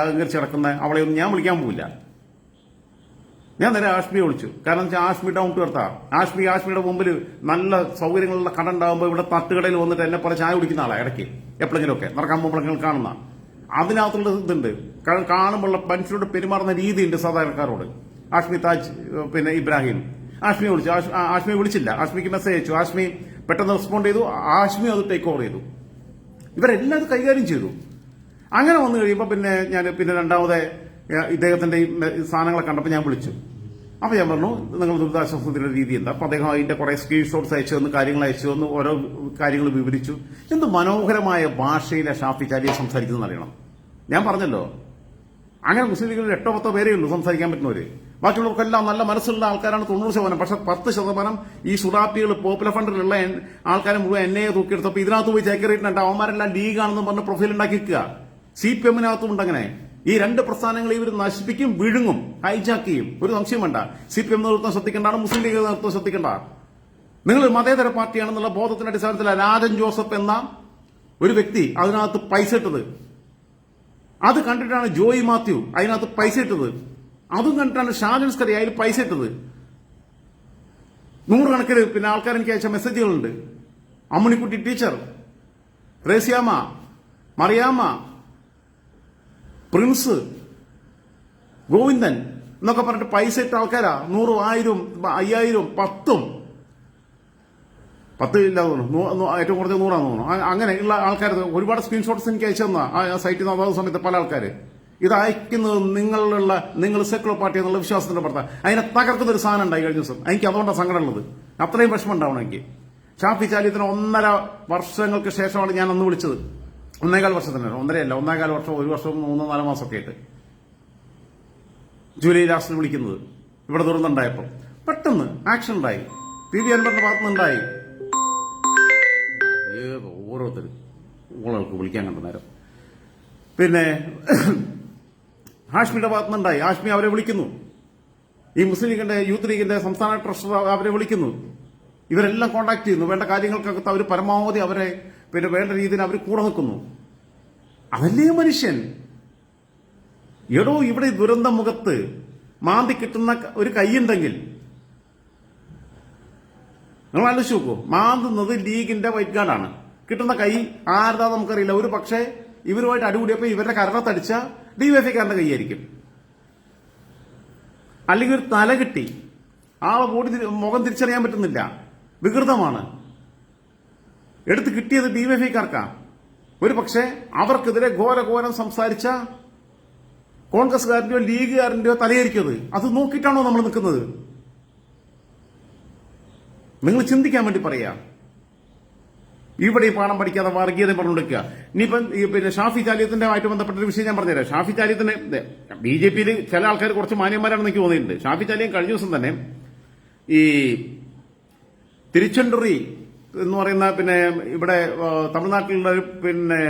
അലങ്കരിച്ച് കിടക്കുന്ന അവളെയൊന്നും ഞാൻ വിളിക്കാൻ പോവില്ല. ഞാൻ നേരെ ആഷ്മിയെ വിളിച്ചു. കാരണം വെച്ചാൽ ആഷ്മി ഡൗൺ ടു എർത്താ. ആഷ്മിയുടെ മുമ്പിൽ നല്ല സൗകര്യങ്ങളുള്ള കട ഉണ്ടാകുമ്പോൾ ഇവിടെ തട്ടുകടയിൽ വന്നിട്ട് എന്നെ പോലെ ചായ കുടിക്കുന്ന ആളാണ്. ഇടയ്ക്ക് എപ്പോഴെങ്കിലുമൊക്കെ നടക്കാൻ പോകുമ്പോഴെങ്കിലും കാണുന്ന അതിനകത്തുള്ള ഇതുണ്ട്. കാണുമ്പോൾ മനുഷ്യരോട് പെരുമാറുന്ന രീതിയുണ്ട് സാധാരണക്കാരോട്. ആഷ്മി താജ് പിന്നെ ഇബ്രാഹിം ആഷ്മിയെ വിളിച്ചു. ആഷ്മിയെ വിളിച്ചില്ല. ആഷ്മിക്ക് മെസ്സേജ് അയച്ചു. ആഷ്മി പെട്ടെന്ന് റെസ്പോണ്ട് ചെയ്തു. ആഷ്മി അത് ടേക്ക് ഓവർ ചെയ്തു. ഇവരെല്ലാം അത് കൈകാര്യം ചെയ്തു. അങ്ങനെ വന്നു കഴിയുമ്പോൾ പിന്നെ ഞാൻ രണ്ടാമത് ഇദ്ദേഹത്തിന്റെ ഈ സാധനങ്ങളെ കണ്ടപ്പോൾ ഞാൻ വിളിച്ചു. അപ്പൊ ഞാൻ പറഞ്ഞു, നിങ്ങൾ ദുരിതാശ്വാസത്തിന്റെ രീതി എന്താ? അപ്പൊ അദ്ദേഹം അതിന്റെ കുറെ സ്ക്രീൻഷോട്ട്സ് അയച്ചു തന്നു, കാര്യങ്ങൾ അയച്ചു തന്നു, ഓരോ കാര്യങ്ങൾ വിവരിച്ചു. എന്ത് മനോഹരമായ ഭാഷയിലെ ഷാഫി ചാലിയെ സംസാരിക്കുന്നത് അറിയണം. ഞാൻ പറഞ്ഞല്ലോ, അങ്ങനെ മുസ്ലിം ലീഗിൽ 8-10 പേരേ ഉള്ളൂ സംസാരിക്കാൻ പറ്റുന്നവര്. ബാക്കിയുള്ളവർക്കെല്ലാം നല്ല മനസ്സുള്ള ആൾക്കാരാണ് 90%. പക്ഷെ 10% ഈ സുഡാപ്പികൾ പോപ്പുലർ ഫണ്ടിലുള്ള ആൾക്കാരെ മുഴുവൻ എന്നെ തൂക്കിയെടുത്തപ്പോൾ ഇതിനകത്ത് പോയി ചേക്കറിയിട്ടുണ്ട്. അവന്മാരെല്ലാം ലീഗാണെന്ന് പറഞ്ഞ് പ്രൊഫൈൽ ഉണ്ടാക്കി വെക്കുക. CPM-നകത്തും ഉണ്ട് അങ്ങനെ. ഈ രണ്ട് പ്രസ്ഥാനങ്ങളെ ഇവർ നശിപ്പിക്കും, വിഴുങ്ങും, ഹൈജാക്ക് ചെയ്യും. ഒരു സംശയം വേണ്ട. CPM നേതൃത്വം ശ്രദ്ധിക്കേണ്ടതാണ്, മുസ്ലിം ലീഗ് നേതൃത്വം ശ്രദ്ധിക്കേണ്ട. നിങ്ങൾ മതേതര പാർട്ടിയാണെന്നുള്ള ബോധത്തിന്റെ അടിസ്ഥാനത്തിൽ രാജൻ ജോസഫ് എന്ന ഒരു വ്യക്തി അതിനകത്ത് പൈസ ഇട്ടത്. അത് കണ്ടിട്ടാണ് ജോയി മാത്യു അതിനകത്ത് പൈസ ഇട്ടത്. അതും കണ്ടിട്ടാണ് ഷാജൻസ്കറി അതിൽ പൈസ ഇട്ടത്. 100 കണക്കിന് പിന്നെ ആൾക്കാർ എനിക്ക് അയച്ച മെസ്സേജുകളുണ്ട്. അമ്മിണിക്കുട്ടി ടീച്ചർ, റേസ്യാമ്മ, മറിയാമ്മ, പ്രിൻസ്, ഗോവിന്ദൻ എന്നൊക്കെ പറഞ്ഞിട്ട് പൈസ ഇട്ട ആൾക്കാരാ. 100, 1000, 5000, 10 ഇല്ല തോന്നുന്നു, ഏറ്റവും കുറച്ച് 100 തോന്നുന്നു. അങ്ങനെയുള്ള ആൾക്കാർ ഒരുപാട് സ്ക്രീൻഷോട്ട്സ് എനിക്ക് അയച്ചു തന്ന ആ സൈറ്റിൽ നിന്ന് അതാത് സമയത്ത് പല ആൾക്കാര് ഇത് അയക്കുന്നത് നിങ്ങൾ സെക്കുലർ പാർട്ടി എന്നുള്ള വിശ്വാസത്തിന്റെ പുറത്താണ്. അതിനെ തകർക്കുന്ന ഒരു സാധനം ഉണ്ടായി കഴിഞ്ഞ ദിവസം. എനിക്ക് അതുകൊണ്ടാണ് സങ്കടം ഉള്ളത്. അത്രയും വിഷമം ഉണ്ടാവണം എനിക്ക്. ഷാഫി ചാലിയത്തിന് 1.5 വർഷങ്ങൾക്ക് ശേഷമാണ് ഞാൻ അന്ന് വിളിച്ചത്. 1.25 വർഷത്തിന്, 1.5 അല്ല, 1.25 വർഷം, 1 വർഷം 3-4 മാസമൊക്കെ ആയിട്ട് ജൂലൈ ലാസ്റ്റിൽ വിളിക്കുന്നത്. ഇവിടെ ദുരന്തമുണ്ടായപ്പോൾ പെട്ടെന്ന് ആക്ഷൻ ഉണ്ടായി. PV അൻവറിന്റെ ഭാഗത്തുനിന്നുണ്ടായി. ഓരോരുത്തർ ഓളുകൾക്ക് വിളിക്കാൻ കണ്ട നേരം. പിന്നെ ഹാഷ്മിയുടെ ഭാഗത്തുനിന്നുണ്ടായി. ഹാഷ്മി അവരെ വിളിക്കുന്നു. ഈ മുസ്ലിം ലീഗിന്റെ യൂത്ത് ലീഗിന്റെ സംസ്ഥാന ട്രഷറർ അവരെ വിളിക്കുന്നു. ഇവരെല്ലാം കോൺടാക്ട് ചെയ്യുന്നു. വേണ്ട കാര്യങ്ങൾക്കകത്ത് അവർ പരമാവധി അവരെ പിന്നെ വേണ്ട രീതിയിൽ അവർ കൂടെ നിൽക്കുന്നു. അതല്ലേ മനുഷ്യൻ. എടോ, ഇവിടെ ദുരന്ത മുഖത്ത് മാന്തി കിട്ടുന്ന ഒരു കൈയുണ്ടെങ്കിൽ നിങ്ങൾ ആലോചിച്ച് നോക്കൂ. മാന്തുന്നത് ലീഗിന്റെ വൈറ്റ് ഗാർഡാണ്. കിട്ടുന്ന കൈ ആരതാ നമുക്കറിയില്ല. ഒരു പക്ഷേ ഇവരുമായിട്ട് അടികൂടിയപ്പോൾ ഇവരുടെ കരണത്തടിച്ച DYFIക്കാരന്റെ കൈയായിരിക്കും. അല്ലെങ്കിൽ ഒരു തല കിട്ടി ആളെ മുഖം തിരിച്ചറിയാൻ പറ്റുന്നില്ല, വികൃതമാണ്. എടുത്ത് കിട്ടിയത് DYFIക്കാർക്കാ. ഒരു പക്ഷേ അവർക്കെതിരെ ഘോരഘോരം സംസാരിച്ച കോൺഗ്രസ്സുകാരന്റെയോ ലീഗുകാരന്റെയോ തലയായിരിക്കും അത്. അത് നോക്കിയിട്ടാണോ നമ്മൾ നിൽക്കുന്നത്? നിങ്ങൾ ചിന്തിക്കാൻ വേണ്ടി പറയാ. ഇവിടെ ഈ പാഠം പഠിക്കാതെ വർഗീയത പറഞ്ഞുകൊടുക്കുക. ഇനിയിപ്പം പിന്നെ ഷാഫി ചാലിയത്തിന്റെ ആയിട്ട് ബന്ധപ്പെട്ട ഒരു വിഷയം ഞാൻ പറഞ്ഞുതരാം. ഷാഫി ചാലിയത്തിന് BJPയിൽ ചില ആൾക്കാർ കുറച്ച് മാന്യന്മാരാണെന്ന് എനിക്ക് തോന്നിയിട്ടുണ്ട്. ഷാഫി ചാലിയൻ കഴിഞ്ഞ ദിവസം തന്നെ ഈ തിരുച്ചെണ്ടുറി എന്ന് പറയുന്ന പിന്നെ ഇവിടെ തമിഴ്നാട്ടിലുള്ള ഒരു പിന്നെ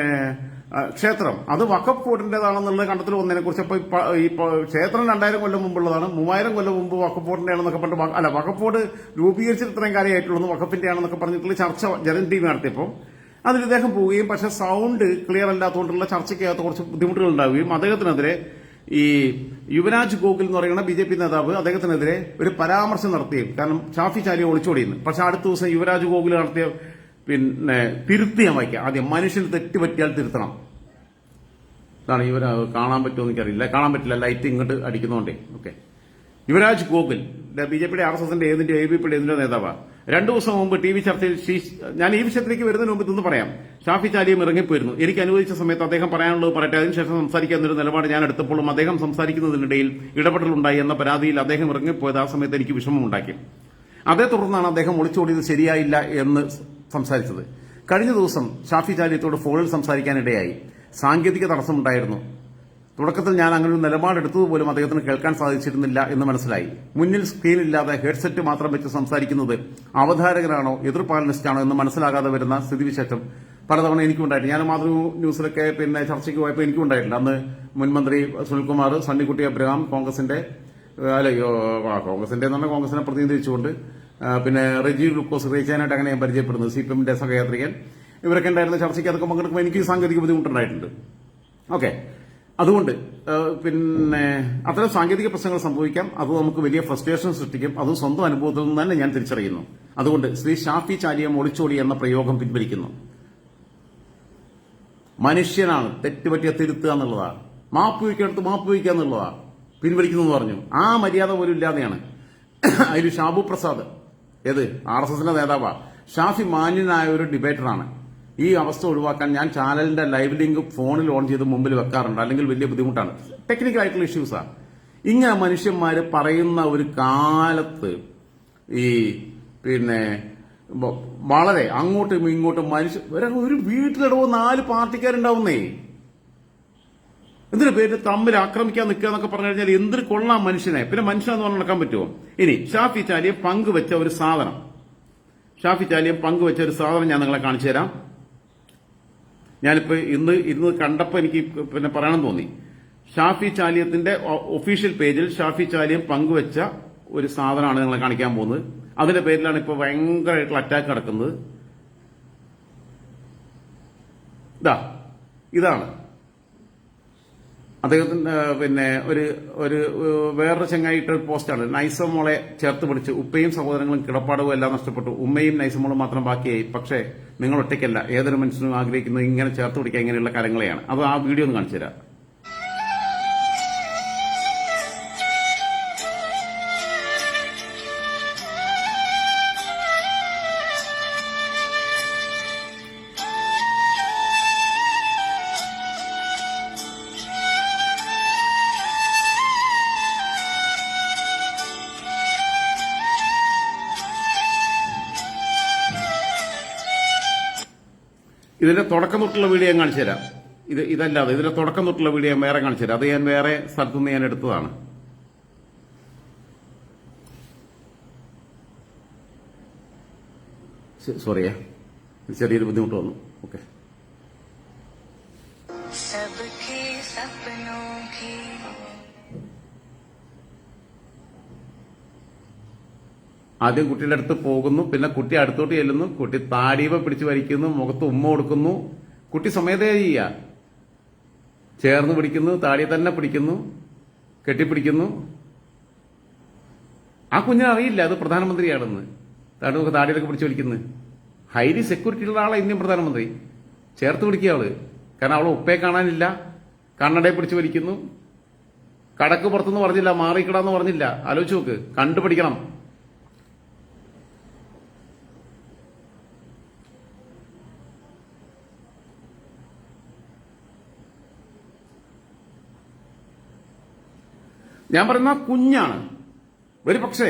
ക്ഷേത്രം, അത് വഖഫ് ബോർഡിന്റേതാണെന്നുള്ള കണ്ടെത്തൽ വന്നതിനെ കുറിച്ച് ഇപ്പൊ ക്ഷേത്രം 2000 കൊല്ലം മുമ്പുള്ളതാണ്, 3000 കൊല്ലം മുമ്പ് വഖഫ് ബോർഡിന്റെ ആണെന്നൊക്കെ പറഞ്ഞിട്ട്, അല്ല വഖഫ് ബോർഡ് രൂപീകരിച്ചിട്ട് ഇത്രയും കാര്യമായിട്ടുള്ളൂ, വഖഫിന്റെ ആണെന്നൊക്കെ പറഞ്ഞിട്ടുള്ള ചർച്ച ജനൻ TV നടത്തിയപ്പോൾ അതിൽ ഇദ്ദേഹം പോവുകയും പക്ഷെ സൗണ്ട് ക്ലിയർ അല്ലാത്തതുകൊണ്ടുള്ള ചർച്ചയ്ക്കകത്ത് കുറച്ച് ബുദ്ധിമുട്ടുകൾ ഉണ്ടാവുകയും അദ്ദേഹത്തിനെതിരെ ഈ യുവരാജ് ഗോകുൽ എന്ന് പറയുന്ന BJP നേതാവ് അദ്ദേഹത്തിനെതിരെ ഒരു പരാമർശം നടത്തിയും. കാരണം ഷാഫി ചാലിയെ ഒളിച്ചോടിയെന്ന്. പക്ഷെ അടുത്ത ദിവസം യുവരാജ് ഗോകുൽ നടത്തിയ പിന്നെ തിരുത്തിയാൻ വായിക്കാം. ആദ്യം മനുഷ്യന് തെറ്റുപറ്റിയാൽ തിരുത്തണം. ഇതാണ് കാണാൻ പറ്റുമോ എനിക്കറിയില്ല. കാണാൻ പറ്റില്ല, ലൈറ്റ് ഇങ്ങോട്ട് അടിക്കുന്നോണ്ടേ. ഓക്കെ, യുവരാജ് ഗോകുൽ BJPയുടെ RSSന്റെ ഏതിന്റെ ABPയുടെ ഏതിന്റെ നേതാവാണ്. 2 ദിവസം മുമ്പ് TV ചർച്ചയിൽ ഞാൻ ഈ വിഷയത്തിലേക്ക് വരുന്നതിന് മുമ്പ് ഇതൊന്ന് പറയാം. ഷാഫി ചാലിയും ഇറങ്ങിപ്പോയിരുന്നു. എനിക്ക് അനുവദിച്ച സമയത്ത് അദ്ദേഹം പറയാനുള്ളത് പറയട്ടെ, അതിനുശേഷം സംസാരിക്കാൻ ഒരു നിലപാട് ഞാൻ എടുത്തപ്പോഴും അദ്ദേഹം സംസാരിക്കുന്നതിനിടയിൽ ഇടപെടലുണ്ടായി എന്ന പരാതിയിൽ അദ്ദേഹം ഇറങ്ങിപ്പോയത് ആ സമയത്ത് എനിക്ക് വിഷമമുണ്ടാക്കി. അതേ തുടർന്നാണ് അദ്ദേഹം ഒളിച്ചോടിയത് ശരിയായില്ല എന്ന് സംസാരിച്ചത്. കഴിഞ്ഞ ദിവസം ഷാഫി ചാലിയത്തോട് ഫോണിൽ സംസാരിക്കാനിടയായി. സാങ്കേതിക തടസ്സമുണ്ടായിരുന്നു. തുടക്കത്തിൽ ഞാൻ അങ്ങനെ ഒരു നിലപാടെടുത്തതുപോലും അദ്ദേഹത്തിന് കേൾക്കാൻ സാധിച്ചിരുന്നില്ല എന്ന് മനസ്സിലായി. മുന്നിൽ സ്ക്രീനില്ലാതെ ഹെഡ്സെറ്റ് മാത്രം വെച്ച് സംസാരിക്കുന്നത് അവതാരകനാണോ എതിർ പാനലിസ്റ്റാണോ എന്ന് മനസ്സിലാകാതെ വരുന്ന സ്ഥിതിവിശേഷം പലതവണ എനിക്കുണ്ടായിട്ടുണ്ട്. ഞാൻ മാതൃ ന്യൂസിലൊക്കെ പിന്നെ ചർച്ചയ്ക്ക് പോയപ്പോൾ എനിക്കുണ്ടായിട്ടുണ്ട്. അന്ന് മുൻമന്ത്രി സുനിൽകുമാർ, സണ്ണിക്കുട്ടി അബ്രഹാം, കോൺഗ്രസിന്റെ കോൺഗ്രസിനെ പ്രതിനിധീകരിച്ചുകൊണ്ട് പിന്നെ റെജി ഗ്ലൂക്കോസ് റേച്ചാനായിട്ട് അങ്ങനെ ഞാൻ പരിചയപ്പെടുന്നത്, CPMന്റെ സഹയാത്രികൻ, ഇവരൊക്കെ ഉണ്ടായിരുന്ന ചർച്ചയ്ക്ക് അതൊക്കെ പങ്കെടുക്കുമ്പോൾ എനിക്ക് സാങ്കേതിക ബുദ്ധിമുട്ടുണ്ടായിട്ടുണ്ട്. ഓക്കെ, അതുകൊണ്ട് പിന്നെ അത്തരം സാങ്കേതിക പ്രശ്നങ്ങൾ സംഭവിക്കാം. അത് നമുക്ക് വലിയ ഫ്രസ്ട്രേഷൻ സൃഷ്ടിക്കും. അത് സ്വന്തം അനുഭവത്തിൽ നിന്ന് തന്നെ ഞാൻ തിരിച്ചറിയുന്നു. അതുകൊണ്ട് ശ്രീ ഷാഫി ചാലിയം ഒളിച്ചോടി എന്ന പ്രയോഗം പിൻവലിക്കുന്നു. മനുഷ്യനാണ്, തെറ്റുപറ്റിയ തിരുത്തുക എന്നുള്ളതാണ്. മാപ്പ് വയ്ക്കുക എന്നുള്ളതാണ്. പിൻവലിക്കുന്നു എന്ന് പറഞ്ഞു. ആ മര്യാദ പോലും ഇല്ലാതെയാണ്. അതിൽ ഷാബു പ്രസാദ്, ഏത് RSSന്റെ നേതാവാ, ഷാഫി മാന്യനായ ഒരു ഡിബേറ്ററാണ്. ഈ അവസ്ഥ ഒഴിവാക്കാൻ ഞാൻ ചാനലിന്റെ ലൈവ് ലിങ്ക് ഫോണിൽ ഓൺ ചെയ്ത് മുമ്പിൽ വെക്കാറുണ്ട്. അല്ലെങ്കിൽ വലിയ ബുദ്ധിമുട്ടാണ്, ടെക്നിക്കൽ ആയിട്ടുള്ള ഇഷ്യൂസാണ്. ഇങ്ങനെ മനുഷ്യന്മാര് പറയുന്ന ഒരു കാലത്ത് ഈ പിന്നെ വളരെ അങ്ങോട്ടും ഇങ്ങോട്ടും ഒരു വീട്ടിലിടവോ 4 പാർട്ടിക്കാരുണ്ടാവുന്നേ. എന്തിനു പേര് തമ്മിൽ ആക്രമിക്കാൻ നിൽക്കുക എന്നൊക്കെ പറഞ്ഞു കഴിഞ്ഞാൽ എന്തിനു കൊള്ളാം മനുഷ്യനെ. പിന്നെ മനുഷ്യനെന്ന് പറഞ്ഞാൽ നടക്കാൻ പറ്റുമോ? ഇനി ഷാഫി ചാലിയെ പങ്കുവെച്ച ഒരു സാധനം ഞാൻ നിങ്ങളെ കാണിച്ചു തരാം. ഞാനിപ്പോ ഇന്ന് കണ്ടപ്പോൾ എനിക്ക് പിന്നെ പറയണം തോന്നി. ഷാഫി ചാലിയത്തിന്റെ ഒഫീഷ്യൽ പേജിൽ ഷാഫി ചാലിയം പങ്കുവച്ച ഒരു സാധനമാണ് നിങ്ങളെ കാണിക്കാൻ പോകുന്നത്. അതിന്റെ പേരിലാണ് ഇപ്പോൾ ഭയങ്കരമായിട്ടുള്ള അറ്റാക്ക് നടക്കുന്നത്. ഇതാണ് അദ്ദേഹത്തിന്റെ ഒരു വേറൊരു ചങ്ങായിട്ട് പോസ്റ്റാണ്. നൈസമോളെ ചേർത്ത് പിടിച്ച് ഉപ്പയും സഹോദരങ്ങളും കിടപ്പാടവും എല്ലാം നഷ്ടപ്പെട്ടു. ഉമ്മയും നൈസമോളും മാത്രം ബാക്കിയായി. പക്ഷേ നിങ്ങൾ ഒറ്റയ്ക്കല്ല. ഏതൊരു മനുഷ്യനും ആഗ്രഹിക്കുന്നത് ഇങ്ങനെ ചേർത്ത് പിടിക്കാൻ ഇങ്ങനെയുള്ള കാര്യങ്ങളെയാണ്. അത് ആ വീഡിയോ ഒന്ന് കാണിച്ചു തരാം. ഇതിന്റെ തുടക്കം തൊട്ടുള്ള വീഡിയോ ഞാൻ കാണിച്ചു തരാം. ഇതല്ലാതെ ഇതിന്റെ തുടക്കം തൊട്ടുള്ള വീഡിയോ ഞാൻ വേറെ കാണിച്ചു തരാം. അത് ഞാൻ വേറെ സ്ഥലത്തുനിന്ന് ഞാൻ എടുത്തതാണ്. സോറിയേ, ചെറിയൊരു ബുദ്ധിമുട്ട് വന്നു. ഓക്കെ, ആദ്യം കുട്ടിയുടെ അടുത്ത് പോകുന്നു, പിന്നെ കുട്ടി അടുത്തോട്ട് ചെല്ലുന്നു, കുട്ടി താടിയവ പിടിച്ച് വലിക്കുന്നു, മുഖത്ത് ഉമ്മ കൊടുക്കുന്നു. കുട്ടി സ്വമേധയാ ചെയ്യുക, ചേർന്ന് പിടിക്കുന്നു, താടിയെ തന്നെ പിടിക്കുന്നു, കെട്ടിപ്പിടിക്കുന്നു. ആ കുഞ്ഞിനെ അറിയില്ല അത് പ്രധാനമന്ത്രിയാണെന്ന്. താടിയൊക്കെ പിടിച്ച് വലിക്കുന്നത് ഹൈലി സെക്യൂരിറ്റിയുള്ള ആളെ ഇന്ത്യൻ പ്രധാനമന്ത്രി. ചേർത്ത് പിടിക്കുക അവള്. കാരണം അവളെ ഉപ്പയെ കാണാനില്ല, കണ്ണടയെ പിടിച്ച് വലിക്കുന്നു. കടക്ക് പുറത്തുനിന്ന് പറഞ്ഞില്ല, മാറിക്കിടാന്ന് പറഞ്ഞില്ല. ആലോചിച്ച് നോക്ക്, കണ്ടുപിടിക്കണം. ഞാൻ പറയുന്ന കുഞ്ഞാണ്. ഒരു പക്ഷേ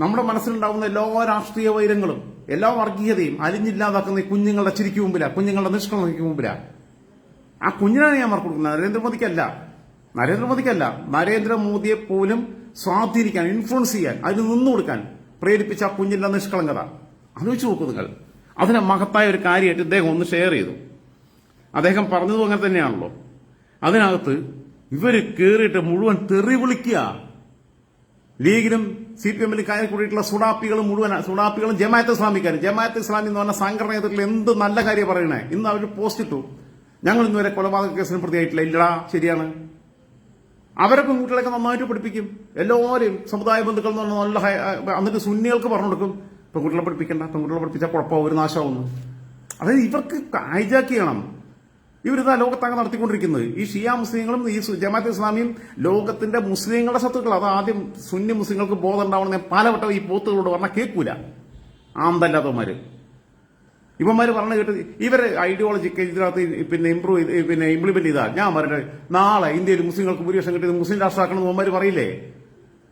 നമ്മുടെ മനസ്സിലുണ്ടാവുന്ന എല്ലാ രാഷ്ട്രീയ വൈരങ്ങളും എല്ലാ വർഗീയതയും അലിഞ്ഞില്ലാതാക്കുന്ന ഈ കുഞ്ഞുങ്ങളുടെ ചിരിക്ക് മുമ്പിലാ, കുഞ്ഞുങ്ങളുടെ നിഷ്കളങ്കയ്ക്ക് മുമ്പിലാ. ആ കുഞ്ഞിനാണ് ഞാൻ മാർക്ക് കൊടുക്കുന്നത്, നരേന്ദ്രമോദിക്കല്ല. നരേന്ദ്രമോദിയെ പോലും സ്വാധീനിക്കാൻ, ഇൻഫ്ലുവൻസ് ചെയ്യാൻ, അതിന് നിന്നു കൊടുക്കാൻ പ്രേരിപ്പിച്ച ആ കുഞ്ഞിന്റെ നിഷ്കളങ്കത ആലോചിച്ച് നോക്കൂ നിങ്ങൾ. അതിനെ മഹത്തായ ഒരു കാര്യമായിട്ട് ഇദ്ദേഹം ഒന്ന് ഷെയർ ചെയ്തു. അദ്ദേഹം പറഞ്ഞതും അങ്ങനെ തന്നെയാണല്ലോ. അതിനകത്ത് ഇവര് കേറിയിട്ട് മുഴുവൻ തെറി വിളിക്കുക. ലീഗിനും CPM-ലും കയറി കൂടിയിട്ടുള്ള സുഡാപ്പികളും ജമാഅത്ത് ഇസ്ലാമി എന്ന് പറഞ്ഞ സംഘടന എന്ത് നല്ല കാര്യം പറയണേ. ഇന്ന് അവർ പോസ്റ്റ് ഇട്ടു, ഞങ്ങൾ ഇന്നുവരെ കൊലപാതക കേസിന് പ്രതിയായിട്ടില്ല. ഇല്ലടാ, ശരിയാണ്. അവരെ പെൺകുട്ടികളൊക്കെ നന്നായിട്ട് പഠിപ്പിക്കും. എല്ലാവരും സമുദായ ബന്ധുക്കൾ എന്ന് പറഞ്ഞാൽ നല്ല, എന്നിട്ട് സുന്നികൾക്ക് പറഞ്ഞു കൊടുക്കും പെൺകുട്ടികളെ പഠിപ്പിക്കണ്ട, പെൺകുട്ടികളെ പഠിപ്പിച്ചാൽ കുഴപ്പമാവും, ഒരു നാശമാവുന്നു. അതായത് ഇവർക്ക് ഹൈജാക്ക് ചെയ്യണം. ഇവരിതാ ലോകത്താകെ നടത്തിക്കൊണ്ടിരിക്കുന്നത്. ഈ ഷിയ മുസ്ലിങ്ങളും ഈ ജമാഅത്ത് ഇസ്ലാമിയും ലോകത്തിന്റെ മുസ്ലിങ്ങളുടെ ശത്രുക്കൾ. അത് ആദ്യം സുന്നി മുസ്ലിങ്ങൾക്ക് ബോധം ഉണ്ടാവണമെന്ന് പലവട്ടം ഈ പോത്തുകളോട് പറഞ്ഞാൽ കേൾക്കൂല. ആന്തല്ലാത്തവന്മാര് ഇവന്മാര് പറഞ്ഞു കേട്ട് ഇവരെ ഐഡിയോളജിക്ക് ഇതിനകത്ത് ഇംപ്ലിമെന്റ് ചെയ്താൽ ഞാൻ പറഞ്ഞത് നാളെ ഇന്ത്യയിൽ മുസ്ലിങ്ങൾക്ക് ഭൂരിപക്ഷം കിട്ടിയത് മുസ്ലിം രാഷ്ട്രമാക്കണം എന്ന് ഇവന്മാര് പറയില്ലേ?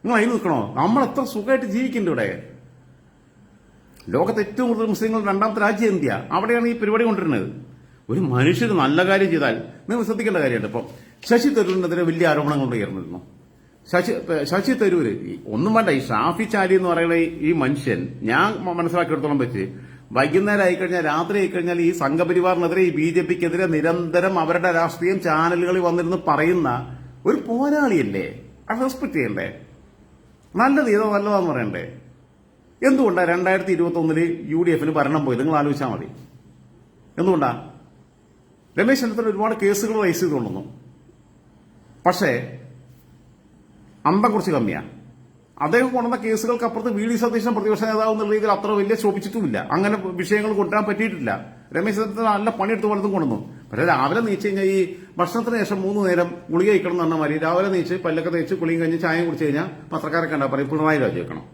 നിങ്ങൾ അതിന് നിൽക്കണോ? നമ്മൾ എത്ര സുഖമായിട്ട് ജീവിക്കുന്നുണ്ട് ഇവിടെ. ലോകത്ത് ഏറ്റവും കൂടുതൽ മുസ്ലിങ്ങൾ രണ്ടാമത്തെ രാജ്യം ഇന്ത്യ. അവിടെയാണ് ഈ പരിപാടി കൊണ്ടിരുന്നത്. ഒരു മനുഷ്യർ നല്ല കാര്യം ചെയ്താൽ നിങ്ങൾ ശ്രദ്ധിക്കേണ്ട കാര്യമുണ്ട്. ഇപ്പം ശശി തരൂരിനെതിരെ വലിയ ആരോപണങ്ങൾ ഉയർന്നിരുന്നു. ശശി തരൂര് ഒന്നും വേണ്ട, ഈ ഷാഫി ചാലി എന്ന് പറയുന്ന ഈ മനുഷ്യൻ ഞാൻ മനസ്സിലാക്കിയെടുത്തോളം വെച്ച് വൈകുന്നേരം ആയിക്കഴിഞ്ഞാൽ, രാത്രി ആയിക്കഴിഞ്ഞാൽ ഈ സംഘപരിവാറിനെതിരെ, ഈ BJP-ക്കെതിരെ നിരന്തരം അവരുടെ രാഷ്ട്രീയം ചാനലുകളിൽ വന്നിരുന്ന് പറയുന്ന ഒരു പോരാളിയല്ലേ? അത് റെസ്പെക്ട് ചെയ്യണ്ടേ? നല്ലത് ഏതോ നല്ലതാന്ന് പറയണ്ടേ? എന്തുകൊണ്ടാണ് 2021 UDF-ന് ഭരണം പോയത്? നിങ്ങൾ ആലോചിച്ചാൽ മതി. എന്തുകൊണ്ടാ? രമേശ് ചെന്നിത്തല ഒരുപാട് കേസുകൾ റൈസ് ചെയ്തുകൊണ്ടുവന്നു. പക്ഷേ അന്തം കുറച്ച് കമ്മിയാണ്. അദ്ദേഹം കൊണ്ടുവന്ന കേസുകൾക്ക് അപ്പുറത്ത് VD സതീശൻ പ്രതിപക്ഷ നേതാവ് എന്നുള്ള രീതിയിൽ അത്ര വലിയ ശോഭിച്ചിട്ടുമില്ല. അങ്ങനെ വിഷയങ്ങൾ കൊണ്ടുവരാൻ പറ്റിയിട്ടില്ല. രമേശ് ചെന്നിത്തല നല്ല പണിയെടുത്ത് പലതും കൊണ്ടുവന്നു. പക്ഷേ രാവിലെ നീച്ച് കഴിഞ്ഞാൽ ഈ ഭക്ഷണത്തിന് ശേഷം 3 നേരം ഗുളിക കഴിക്കണം എന്ന് പറഞ്ഞ മാതിരി രാവിലെ നീച്ച് പല്ലൊക്കെ തേച്ച് കുളിയും കഴിഞ്ഞ് ചായം കുടിച്ചു കഴിഞ്ഞാൽ പത്രക്കാരൊക്കെ ഉണ്ടാ പറയും പിണറായി രാജിവെക്കണം.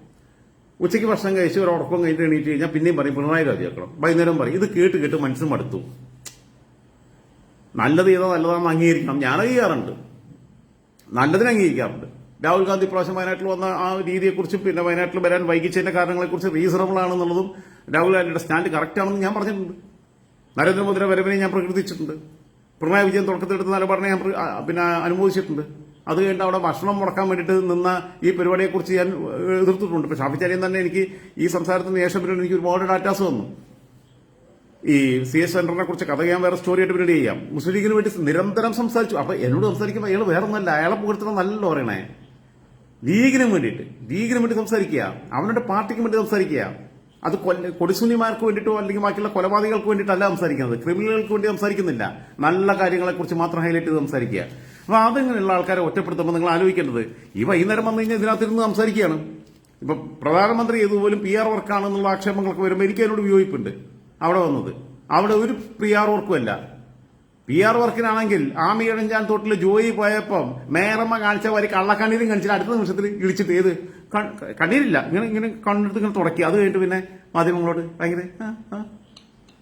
ഉച്ചയ്ക്ക് ഭക്ഷണം കഴിച്ച് ഒരു ഉറക്കം കഴിഞ്ഞിട്ട് എണീറ്റ് കഴിഞ്ഞാൽ പിന്നെയും പറയും പിണറായി രാജിവെക്കണം. വൈകുന്നേരം പറയും. ഇത് കേട്ട് മനസ്സും മടുത്തു. നല്ലത് ഏതോ നല്ലതാണെന്ന് അംഗീകരിക്കണം. ഞാനത് ചെയ്യാറുണ്ട്, നല്ലതിനെ അംഗീകരിക്കാറുണ്ട്. രാഹുൽ ഗാന്ധി പ്രാവശ്യം വയനാട്ടിൽ വന്ന ആ രീതിയെക്കുറിച്ചും പിന്നെ വയനാട്ടിൽ വരാൻ വൈകിച്ചതിന്റെ കാരണങ്ങളെക്കുറിച്ച് റീസണബിൾ ആണെന്നുള്ളതും രാഹുൽ ഗാന്ധിയുടെ സ്റ്റാൻഡ് കറക്റ്റ് ആണെന്ന് ഞാൻ പറഞ്ഞിട്ടുണ്ട്. നരേന്ദ്രമോദിയുടെ വരവിനെ ഞാൻ പ്രകീർത്തിച്ചിട്ടുണ്ട്. പിണറായി വിജയൻ തുടക്കത്തിലെടുത്ത നിലപാടിനെ ഞാൻ അനുമോദിച്ചിട്ടുണ്ട്. അത് കഴിഞ്ഞിട്ട് അവിടെ ഭക്ഷണം മുടക്കാൻ വേണ്ടിയിട്ട് നിന്ന ഈ പരിപാടിയെക്കുറിച്ച് ഞാൻ എതിർത്തിട്ടുണ്ട്. പക്ഷെ ഷാഫി ചാലിയൻ തന്നെ എനിക്ക് ഈ സംസാരത്തിന് ശേഷം എനിക്ക് ഒരുപാട് ഡാറ്റാസ് വന്നു. ഈ സി എസ് സെന്ററിനെ കുറിച്ച് കഥ ഞാൻ വേറെ സ്റ്റോറി ആയിട്ട് പിന്നീട് ചെയ്യാം. മുസ്ലിം ലീഗിന് വേണ്ടി നിരന്തരം സംസാരിച്ചു. അപ്പൊ എന്നോട് സംസാരിക്കുമ്പോൾ അയാൾ വേറെ ഒന്നല്ല, അയാളെ പുകഴ്ത്തണം നല്ലല്ലോ പറയണേ. ലീഗിന് വേണ്ടി സംസാരിക്കുക, അവരുടെ പാർട്ടിക്ക് വേണ്ടി സംസാരിക്കുക. അത് കൊടിസുനിമാർക്ക് വേണ്ടിയിട്ടോ അല്ലെങ്കിൽ ബാക്കിയുള്ള കൊലപാതകങ്ങൾക്ക് വേണ്ടിയിട്ടല്ല സംസാരിക്കുന്നത്, ക്രിമിനലുകൾക്ക് വേണ്ടി സംസാരിക്കുന്നില്ല. നല്ല കാര്യങ്ങളെക്കുറിച്ച് മാത്രം ഹൈലൈറ്റ് ചെയ്ത് സംസാരിക്കുക. അപ്പൊ അതിങ്ങനെയുള്ള ആൾക്കാരെ ഒറ്റപ്പെടുത്തുമ്പോൾ നിങ്ങൾ ആലോചിക്കേണ്ടത്, ഈ വൈകുന്നേരം വന്നു കഴിഞ്ഞാൽ ഇതിനകത്തിരുന്ന് സംസാരിക്കുകയാണ്. ഇപ്പൊ പ്രധാനമന്ത്രി ഇതുപോലും PR വർക്കാണെന്നുള്ള ആക്ഷേപങ്ങളൊക്കെ വരുമ്പോൾ എനിക്ക് അതിനോട് വിയോജിപ്പുണ്ട്. അവിടെ വന്നത് അവിടെ ഒരു PR വർക്കും അല്ല. PR വർക്കിനാണെങ്കിൽ ആമി ഇഴഞ്ചാൻ തോട്ടിൽ ജോയി പോയപ്പം മേറമ്മ കാണിച്ച വരി കള്ളക്കണ്ണീരും കാണിച്ചിട്ട് അടുത്ത നിമിഷത്തിൽ ഇടിച്ചിട്ട് ഏത് കണ്ണീരില്ല, ഇങ്ങനെ കണ്ണെടുത്ത് ഇങ്ങനെ തുടക്കി. അത് കഴിഞ്ഞിട്ട് പിന്നെ മാധ്യമങ്ങളോട് ഭയങ്കര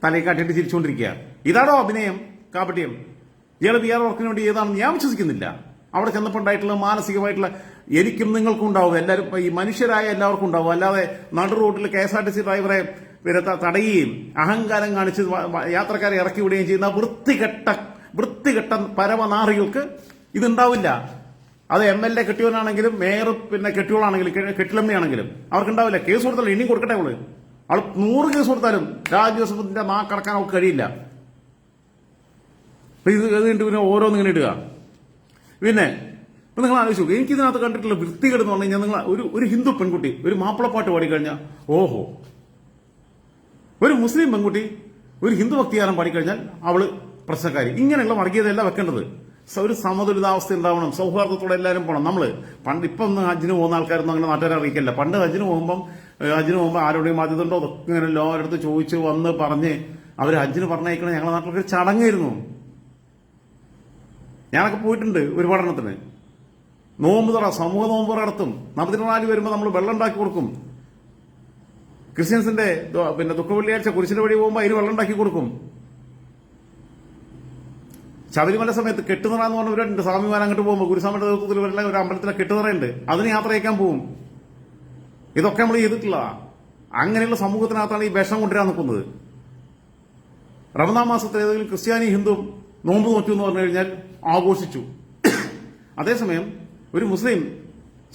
തലയിൽ കാട്ടിയിട്ട് ചിരിച്ചുകൊണ്ടിരിക്കുക. ഇതാണോ അഭിനയം, കാപട്യം? ഇയാൾ PR വർക്കിന് വേണ്ടി ഏതാണെന്ന് ഞാൻ വിശ്വസിക്കുന്നില്ല. അവിടെ ചെന്നപ്പോൾ ഉണ്ടായിട്ടുള്ള മാനസികമായിട്ടുള്ള എനിക്കും നിങ്ങൾക്കും ഉണ്ടാവും, എല്ലാവരും ഈ മനുഷ്യരായ എല്ലാവർക്കും ഉണ്ടാവും. അല്ലാതെ നടു റോഡിൽ KSRTC ഡ്രൈവറെ തടയുകയും അഹങ്കാരം കാണിച്ച് യാത്രക്കാരെ ഇറക്കി വിടുകയും ചെയ്യുന്ന വൃത്തികെട്ട പരമനാറികൾക്ക് ഇതുണ്ടാവില്ല. അത് MLA കെട്ടിയവനാണെങ്കിലും മേയർ കെട്ടിയോളാണെങ്കിലും കെട്ടിലമ്മയാണെങ്കിലും അവർക്കുണ്ടാവില്ല. കേസ് കൊടുത്താലും ഇനിയും കൊടുക്കട്ടെ. അവൾ 100 കേസ് കൊടുത്താലും രാജ്യസഭത്തിന്റെ കടക്കാൻ അവൾക്ക് കഴിയില്ല. ഇത് കഴിഞ്ഞിട്ട് പിന്നെ ഓരോന്നിങ്ങനെ ഇടുക. പിന്നെ ഇപ്പൊ നിങ്ങൾ ആലോചിച്ചു, എനിക്ക് ഇതിനകത്ത് കണ്ടിട്ടുള്ള വൃത്തികേട് എന്ന് പറഞ്ഞു കഴിഞ്ഞാൽ, നിങ്ങൾ ഒരു ഹിന്ദു പെൺകുട്ടി ഒരു മാപ്പിളപ്പാട്ട് പാടിക്കഴിഞ്ഞാൽ ഓഹോ, ഒരു മുസ്ലിം പെൺകുട്ടി ഒരു ഹിന്ദു ഭക്തിഗാനം പാടിക്കഴിഞ്ഞാൽ അവള് പ്രശ്നക്കാരി. ഇങ്ങനെയുള്ള വർഗീയതയല്ല വെക്കേണ്ടത്. ഒരു സമതുലിതാവസ്ഥ ഉണ്ടാവണം, സൗഹാർദ്ദത്തോടെ എല്ലാവരും പോകണം. നമ്മള് പണ്ട് ഇപ്പം ഒന്ന് ഹജ്ജിന് പോകുന്ന ആൾക്കാരൊന്നും അങ്ങനെ നാട്ടുകാരെ അറിയിക്കില്ല. പണ്ട് ഹജ്ജിന് പോകുമ്പോൾ ആരുടെയും ബാധ്യത ഉണ്ടോ അതൊക്കെ ഇങ്ങനെ എല്ലാവരുടെ അടുത്ത് ചോദിച്ച് വന്ന് പറഞ്ഞ് അവർ ഹജ്ജിന് പറഞ്ഞയക്കണം. ഞങ്ങളുടെ നാട്ടിലൊക്കെ ചടങ്ങായിരുന്നു. ഞാനൊക്കെ പോയിട്ടുണ്ട് ഒരുപാട് എണ്ണത്തിന്. നോമ്പുതറ, സമൂഹ നോമ്പുറ നടത്തും. നബിദിനാലി വരുമ്പോൾ നമ്മൾ വെള്ളം ഉണ്ടാക്കി കൊടുക്കും. ക്രിസ്ത്യൻസിന്റെ ദുഃഖവെള്ളിയാഴ്ച കുരിശിന്റെ വഴി പോകുമ്പോൾ അതിന് വെള്ളം ഉണ്ടാക്കി കൊടുക്കും. ശബരിമല സമയത്ത് കെട്ടുനിറ എന്ന് പറഞ്ഞവരുണ്ട്. സ്വാമിമാർ അങ്ങോട്ട് പോകുമ്പോൾ ഗുരുസ്വാമിയുടെ നേതൃത്വത്തിൽ വരെ ഒരു അമ്പലത്തിലെ കെട്ടുനിറയുണ്ട്. അതിന് യാത്ര അയക്കാൻ പോവും. ഇതൊക്കെ നമ്മൾ ചെയ്തിട്ടില്ല. അങ്ങനെയുള്ള സമൂഹത്തിനകത്താണ് ഈ വിഷം കൊണ്ടുവരാൻ നിൽക്കുന്നത്. റമദാൻ മാസത്തിൽ ഏതെങ്കിലും ക്രിസ്ത്യാനി ഹിന്ദു നോമ്പ് നോറ്റു എന്ന് പറഞ്ഞു കഴിഞ്ഞാൽ ആഘോഷിച്ചു. അതേസമയം ഒരു മുസ്ലിം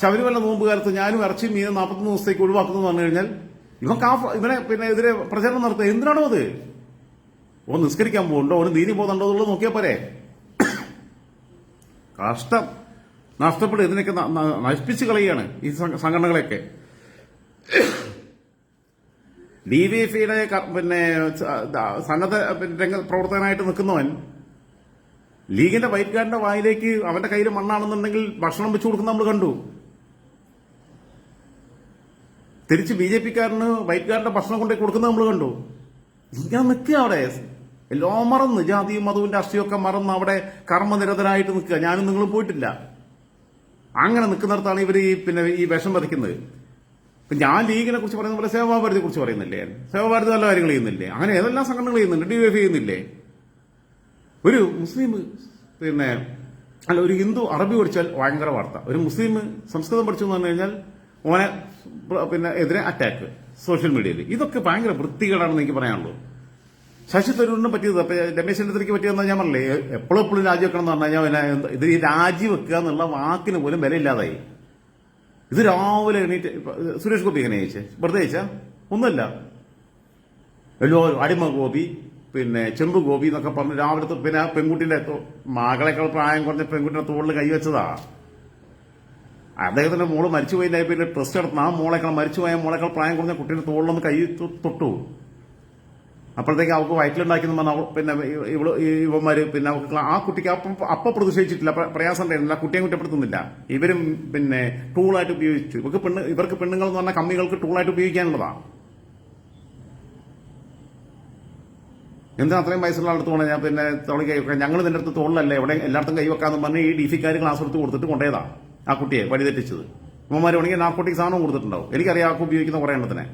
ശബരിമല നോമ്പ് കാലത്ത് ഞാനും ഇറച്ചിയും മീനും 41 ദിവസത്തേക്ക് ഒഴിവാക്കുന്നു എന്ന് പറഞ്ഞു കഴിഞ്ഞാൽ ഇവനെ എതിരെ പ്രചരണം നടത്തുക. എന്തിനാണോ അത്? ഓ നിസ്കരിക്കാൻ പോകുന്നുണ്ടോ, ഒരു നീതി പോകുന്നുണ്ടോ എന്നുള്ളത് നോക്കിയാൽ പോരെ? കഷ്ടം, നഷ്ടപ്പെടും. ഇതിനൊക്കെ നശിപ്പിച്ച് കളയുകയാണ് ഈ സംഘടനകളെയൊക്കെ. DYFIയുടെ സന്നദ്ധ പ്രവർത്തകനായിട്ട് നിൽക്കുന്നവൻ ലീഗിന്റെ വൈറ്റ് കാർഡിന്റെ വായിലേക്ക് അവന്റെ കയ്യിൽ മണ്ണാണെന്നുണ്ടെങ്കിൽ ഭക്ഷണം വെച്ചു കൊടുക്കുന്ന നമ്മൾ കണ്ടു. തിരിച്ച് BJPക്കാരന് വൈറ്റ് കാർഡിന്റെ ഭക്ഷണം കൊണ്ടേ കൊടുക്കുന്നത് നമ്മൾ കണ്ടു. ഇങ്ങനെ നിൽക്കുക അവിടെ, എല്ലാം മറന്ന് ജാതിയും മതവും രാഷ്ട്രീയമൊക്കെ മറന്ന് അവിടെ കർമ്മനിരതരായിട്ട് നിൽക്കുക. ഞാനും നിങ്ങളും പോയിട്ടില്ല. അങ്ങനെ നിൽക്കുന്നിടത്താണ് ഇവർ ഈ വിഷം പതിക്കുന്നത്. ഇപ്പൊ ഞാൻ ലീഗിനെ കുറിച്ച് പറയുന്ന പോലെ സേവാഭാരതിയെ കുറിച്ച് പറയുന്നില്ലേ? സേവാഭാരതി നല്ല കാര്യങ്ങൾ ചെയ്യുന്നില്ലേ? അങ്ങനെ ഏതെല്ലാം സംഘടനകൾ ചെയ്യുന്നുണ്ട്. DYFI ചെയ്യുന്നില്ലേ? ഒരു മുസ്ലിം ഒരു ഹിന്ദു അറബി പഠിച്ചാൽ ഭയങ്കര വാർത്ത. ഒരു മുസ്ലിം സംസ്കൃതം പഠിച്ചു എന്ന് പറഞ്ഞു കഴിഞ്ഞാൽ ഓനെ എതിരെ അറ്റാക്ക് സോഷ്യൽ മീഡിയയിൽ. ഇതൊക്കെ ഭയങ്കര വൃത്തികേടാണെന്ന് എനിക്ക് പറയാനുള്ളൂ. ശശി തരൂരിനും പറ്റിയത്, രമേശ് ചെന്നിത്തലയ്ക്ക് പറ്റിയതെന്ന് ഞാൻ പറഞ്ഞില്ലേ, എപ്പോഴും രാജിവെക്കണം എന്ന് പറഞ്ഞു കഴിഞ്ഞാൽ ഇത് ഈ രാജിവെക്കുക എന്നുള്ള വാക്കിന് പോലും വിലയില്ലാതായി. ഇത് രാവിലെ എണീറ്റ് സുരേഷ് ഗോപി എങ്ങനെ ജയിച്ചേ? വെറുതെ ജയിച്ചാ? ഒന്നുമല്ല. എല്ലാവരും അടിമ ഗോപി, ചെമ്പ് ഗോപി എന്നൊക്കെ പറഞ്ഞ് രാവിലത്തെ പെൺകുട്ടിന്റെ മകളെക്കാൾ പ്രായം കുറഞ്ഞ പെൺകുട്ടിയുടെ തോളിൽ കൈവച്ചതാ. അദ്ദേഹത്തിന്റെ മോള് മരിച്ചുപോയില്ല. ട്രസ്റ്റ് നടത്തുന്ന ആ മോളെക്കാൾ മരിച്ചുപോയ മോളെക്കാൾ പ്രായം കുറഞ്ഞ കുട്ടിയുടെ തോളിലൊന്ന് കൈ തൊട്ടു. അപ്പോഴത്തേക്ക് അവർക്ക് വയറ്റിലുണ്ടാക്കിയെന്ന് പറഞ്ഞാൽ ഇവന്മാര് അവർക്ക് ആ കുട്ടിക്ക് അപ്പം പ്രതിഷേധിച്ചിട്ടില്ല, പ്രയാസം ഉണ്ടായിരുന്നില്ല, കുട്ടിയെ കുറ്റപ്പെടുത്തുന്നില്ല. ഇവരും ടൂളായിട്ട് ഉപയോഗിച്ചു. ഇവർക്ക് പെണ്ണുങ്ങൾ എന്ന് പറഞ്ഞാൽ കമ്മികൾക്ക് ടൂളായിട്ട് ഉപയോഗിക്കാനുള്ളതാണ്. എന്തിനാ അത്രയും വയസ്സുള്ള അടുത്ത് പോകണേ? ഞാൻ തോളി കൈവെക്കാം, ഞങ്ങൾ നിന്റെ അടുത്ത് തോളിലല്ലേ എവിടെ എല്ലായിടത്തും കൈവെക്കാന്ന് പറഞ്ഞ് ഈ DFIക്കാർ ക്ലാസ് എടുത്ത് കൊടുത്തിട്ട് കൊണ്ടേതാ ആ കുട്ടിയെ വഴിതെറ്റിച്ചത്. ഇവന്മാർ വേണമെങ്കിൽ നാർക്കോട്ടിക് സാധനവും കൊടുത്തിട്ടുണ്ടാവും. എനിക്കറിയാം ആൾക്ക് ഉപയോഗിക്കുന്ന കുറേ എണ്ണത്തിനെ.